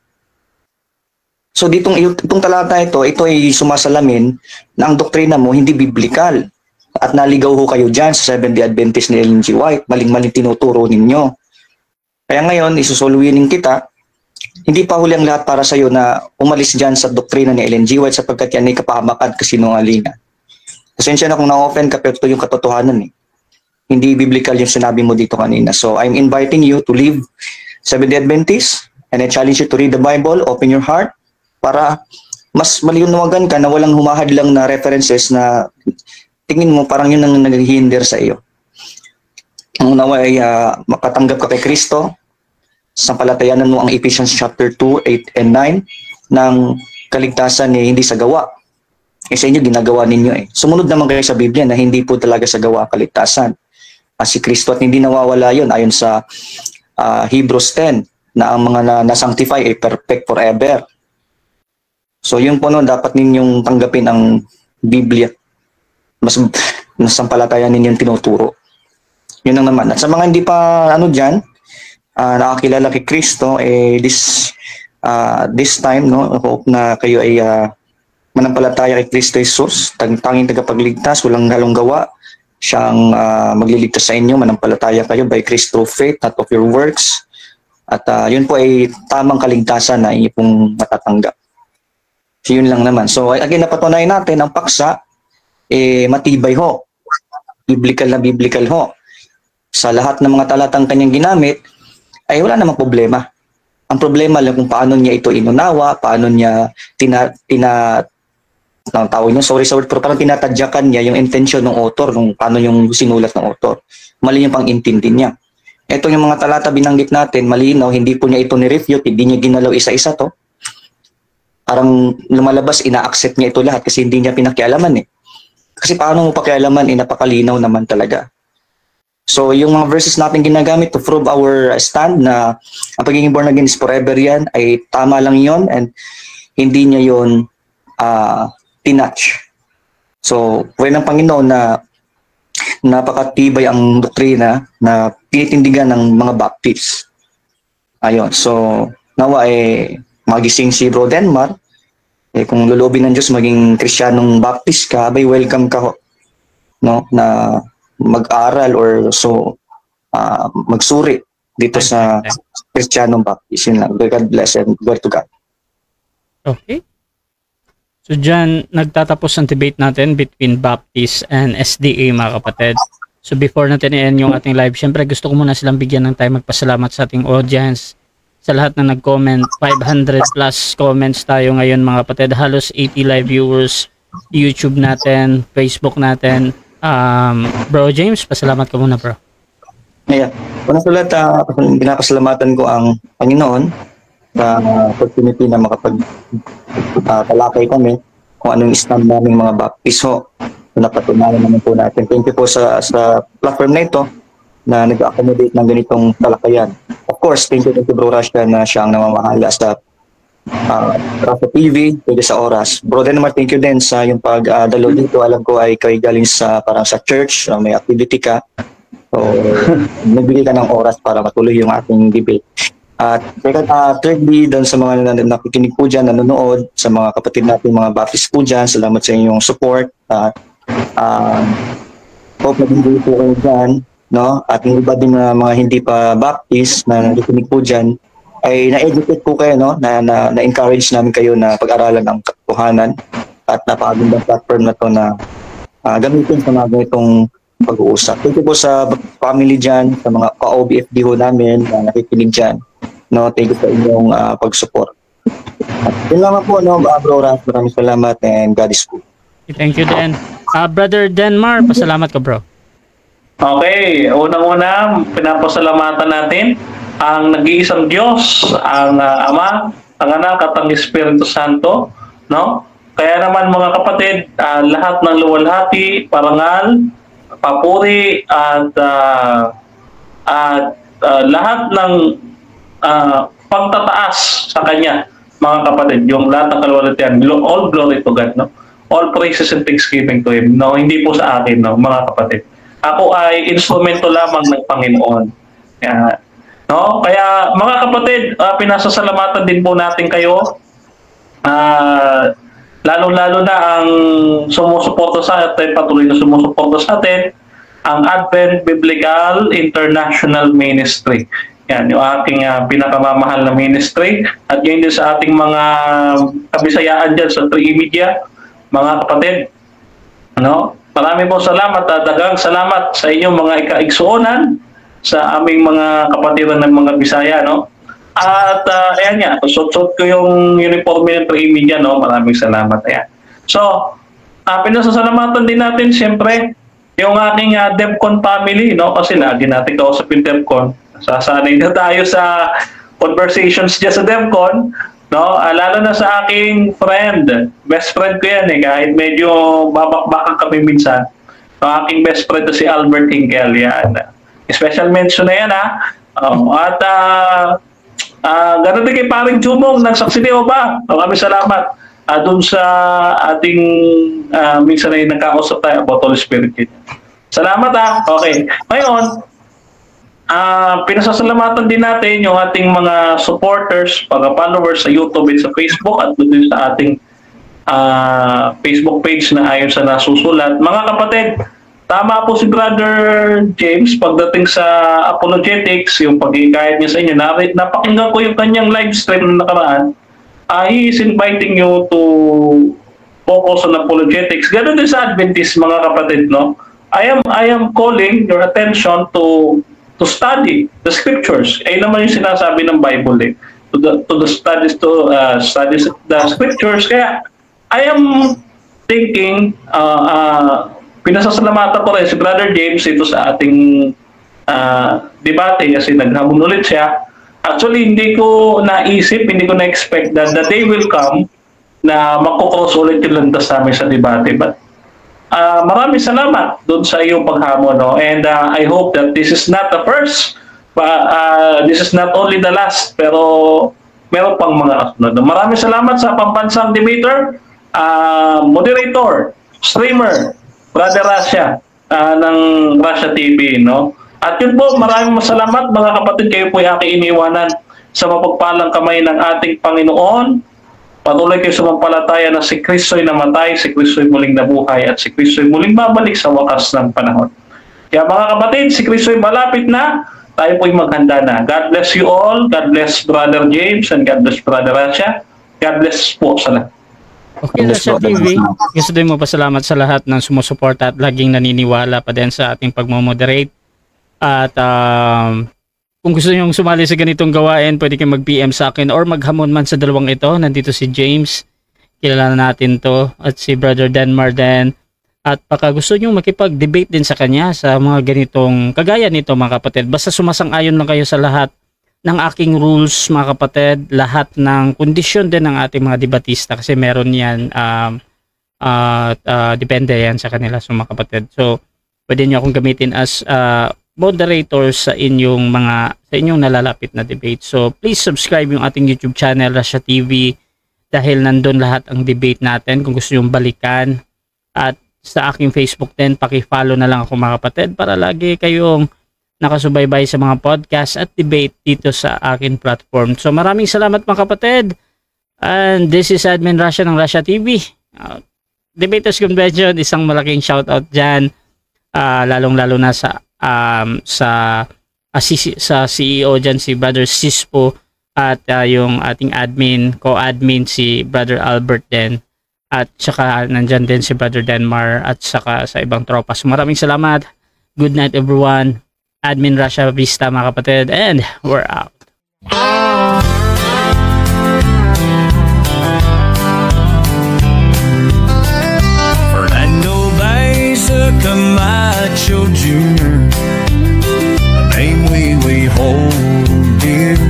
So, itong talata ito ay sumasalamin na ang doktrina mo hindi biblical. At naligaw ho kayo dyan sa Seventh-day Adventist ni Ellen G. White, maling-maling tinuturo ninyo. Kaya ngayon, isusuluinin kita, hindi pa huli ang lahat para sa iyo na umalis dyan sa doktrina ni Ellen G. White sapagkat yan ay kapahamakan kasinungalingan. Pasensya na kung na-offend ka, pero ito yung katotohanan eh. Hindi biblical yung sinabi mo dito kanina. So, I'm inviting you to leave Seventh-day Adventist and I challenge you to read the Bible, open your heart, para mas maliwanagan ka na walang humahadlang na references na tingin mo parang yun ang naghihinder sa iyo. Ang unawa ay makatanggap ka kay Kristo, sampalatayanan mo ang Ephesians chapter 2, 8 and 9 ng kaligtasan eh, hindi sa gawa. Eh sa inyo ginagawa ninyo eh. Sumunod naman kayo sa Biblia na hindi po talaga sa gawa ang kaligtasan. Si Kristo at hindi nawawala yun ayon sa Hebrews 10 na ang mga nasanctify ay perfect forever. So yun po no, dapat ninyong tanggapin ang Biblia. Mas nasampalatayan ninyong tinuturo. Yun lang naman. At sa mga hindi pa dyan, nakakilala kay Kristo, this time, no, hope na kayo ay manampalataya kay Kristo Jesus, tanging tagapagligtas, walang halong gawa, siyang magliligtas sa inyo, manampalataya kayo by Christ through faith, not of your works. At yun po ay tamang kaligtasan na inyo pong matatanggap. So yun lang naman. So again, napatunayan natin ang paksa, matibay ho. Biblical ho. Sa lahat ng mga talatang kanyang ginamit, ay wala namang problema. Ang problema lang kung paano niya ito inunawa, paano niya parang tinatadyakan niya yung intention ng author, nung paano yung sinulat ng author. Mali yung pang-intindi niya. Ito yung mga talata binanggit natin, malinaw, hindi po niya ito ni-refute, hindi niya ginalaw isa-isa to. Parang lumalabas, ina-accept niya ito lahat kasi hindi niya pinakialaman eh. Kasi paano mo pakialaman, napakalinaw naman talaga. So, yung mga verses natin ginagamit to prove our stand na ang pagiging born again is forever yan, ay tama lang yon and hindi niya yon tinatch. So, pwede ng Panginoon na napakatibay ang doktrina na tinitindigan ng mga Baptist. Ayun. So, nawa magising si Bro Denmark. Kung lulobin ng Diyos maging Kristiyanong Baptist ka, abay welcome ka ho. No? Na mag-aral or so magsuri dito sa Kristiyanong Baptist. Yun lang. God bless and glory to God. Okay. So dyan, nagtatapos ang debate natin between Baptist and SDA, mga kapatid. So before natin i-end yung ating live, syempre gusto ko muna silang bigyan ng time magpasalamat sa ating audience, sa lahat na nag-comment. 500 plus comments tayo ngayon, mga kapatid. Halos 80 live viewers, YouTube natin, Facebook natin. Bro James, pasalamat ka muna, bro. Yeah. Una sa lahat, pinapasalamatan ko ang Panginoon sa opportunity na talakay kami kung anong stand naming mga baptiso na napatunayan naman po natin. Thank you po sa platform na ito na nag-accommodate ng ganitong talakayan. Of course, thank you Bro Rasha na siyang namamahala sa Rasha TV, pwede sa oras. Bro Denmar, thank you din sa yung pagdalo dito. Alam ko ay kayo galing parang sa church, may activity ka. So, nagbigay ka ng oras para matuloy yung ating debate. At thirdly, doon sa mga nakikinig po dyan, nanonood, sa mga kapatid natin, mga Baptist po dyan, salamat sa inyong support. Hope na hindi po kayo dyan, no? At yung iba din mga hindi pa Baptist na nakikinig po dyan, ay na-educate po kayo, no? Na-encourage namin kayo na pag-aralan ang katotohanan at napakagandang platform na to na gamitin sa mga ganitong pag-uusap. Thank you po sa family dyan, sa mga ka-OBFD ho namin na nakikinig dyan. No, thank you sa inyong pag-support. At yun lang po, no, Bro Ras, maraming salamat and God is good. Thank you, Dan. Brother Denmar, pasalamat ka, bro. Okay, unang-una, pinapasalamatan natin ang nag-iisang Diyos, ang Ama, ang Anak at ang Espiritu Santo, no? Kaya naman mga kapatid, lahat ng luwalhati, parangal, papuri at lahat ng pagtataas sa Kanya, mga kapatid, yung lahat ng kaluwalhatian, all glory to God, no? All praises and thanksgiving to Him, no? Hindi po sa akin, no, mga kapatid. Ako ay instrumento lamang ng Panginoon. No? Kaya mga kapatid, pinasasalamatan din po natin kayo. Lalo-lalo na ang sumusuporta sa atin, patuloy na sumusuporta sa atin, ang Advent Biblical International Ministry. Yan, yung aking pinakamamahal na ministry. At yun din sa ating mga kabisayaan dyan sa 3E Media, mga kapatid. Ano? Marami po salamat at dagang salamat sa inyong mga ikaigsuonan sa aming mga kapatiran ng mga Bisaya, no? At ayan nga, suot-suot ko yung uniforme ng 3E Media, no? Maraming salamat. Ayan. So, pinasasalamatan din natin siyempre yung aking DevCon family, no? Kasi lagi natin kausap yung DevCon. Sasanay na tayo sa conversations dyan sa DevCon, no? Lalo na sa aking friend, best friend ko yan kahit medyo babakbakan kami minsan. So, aking best friend to si Albert Hinkel, yan. Special mention na yan, at ganoon din kay paring Jumong ng Saksiniho ba? Maraming salamat doon sa ating minsan ay nagkakausap tayo about Holy Spirit. Salamat Okay. Ngayon, pinasasalamatan din natin yung ating mga supporters, mga followers sa YouTube at sa Facebook at doon sa ating Facebook page na ayon sa nasusulat. Mga kapatid, tama po si Brother James pagdating sa apologetics, yung pag-ikayat niya sa inyo. Napakinggan ko yung kanyang live stream na nakaraan. He is inviting you to focus on apologetics. Ganun din sa Adventist, mga kapatid, no? I am calling your attention to study the scriptures. Ayun naman yung sinasabi ng Bible to study the scriptures. Kaya I am thinking pinasasalamatan ko rin si Brother James ito sa ating debate kasi naghamon ulit siya. Actually, hindi ko naisip, hindi ko na-expect that the day will come na makukross ulit yung landas namin sa debate. But maraming salamat doon sa iyong paghamon. No? And I hope that this is not the first, this is not only the last, pero meron pang mga kasunod. Maraming salamat sa pambansang debater, moderator, streamer, Brother Rasha ng Rasha TV, no? At yun po, maraming salamat mga kapatid, kayo po ay aking iniwanan sa mapagpalang kamay ng ating Panginoon. Patuloy kayo sa mampalataya na si Kristo'y namatay, si Kristo'y muling nabuhay, at si Kristo'y muling babalik sa wakas ng panahon. Kaya mga kapatid, si Kristo'y malapit na, tayo po'y maghanda na. God bless you all. God bless Brother James and God bless Brother Rasha. God bless po sa lahat. Okay, Rasha TV, gusto din mo pasalamat sa lahat ng sumusuporta at laging naniniwala pa din sa ating pagmomoderate. At kung gusto nyo sumali sa ganitong gawain, pwede kayong mag-PM sa akin or maghamon man sa dalawang ito. Nandito si James, kilala natin to, at si Brother Denmar din. At baka gusto nyo makipag-debate din sa kanya sa mga ganitong kagaya nito mga kapatid. Basta sumasang-ayon lang kayo sa lahat ng aking rules mga kapatid, lahat ng kondisyon din ng ating mga debatista kasi meron yan, depende yan sa kanila so mga kapatid. So pwede nyo akong gamitin as moderator sa inyong nalalapit na debate. So please subscribe yung ating YouTube channel Rasha TV dahil nandun lahat ang debate natin kung gusto nyo balikan. At sa aking Facebook din, paki-follow na lang ako mga kapatid para lagi kayong nakasubaybay sa mga podcast at debate dito sa akin platform. So maraming salamat mga kapatid. And this is Admin Rasha ng Rasha TV. Debaters Convention, isang malaking shoutout dyan. Lalong-lalo na sa CEO dyan, si Brother Sispo at yung ating admin, co-admin si Brother Albert din. At saka nandyan din si Brother Denmar at saka sa ibang tropa. So maraming salamat. Good night everyone. Admin Rasha Vista mga kapatid. And we're out. Fernando Baeza Camacho Jr., a name we hold dear,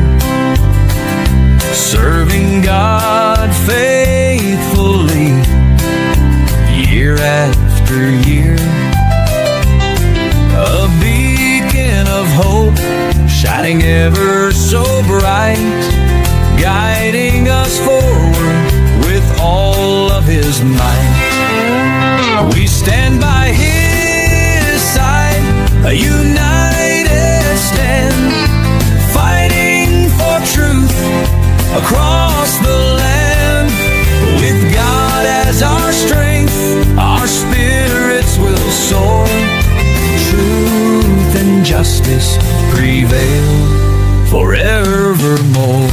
serving God faithfully year after year, a beacon of hope shining ever so bright, guiding us forward with all of his might. We stand by his side, a united stand, fighting for truth across the land. With God as our strength, our spirits will soar. Truth and justice prevail forevermore.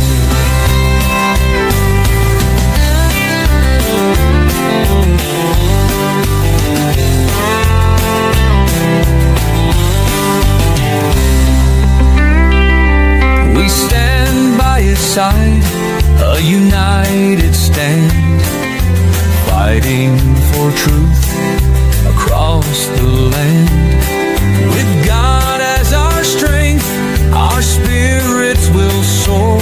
We stand by his side, a united stand, fighting for truth across the land. With God as our strength, our spirits will soar.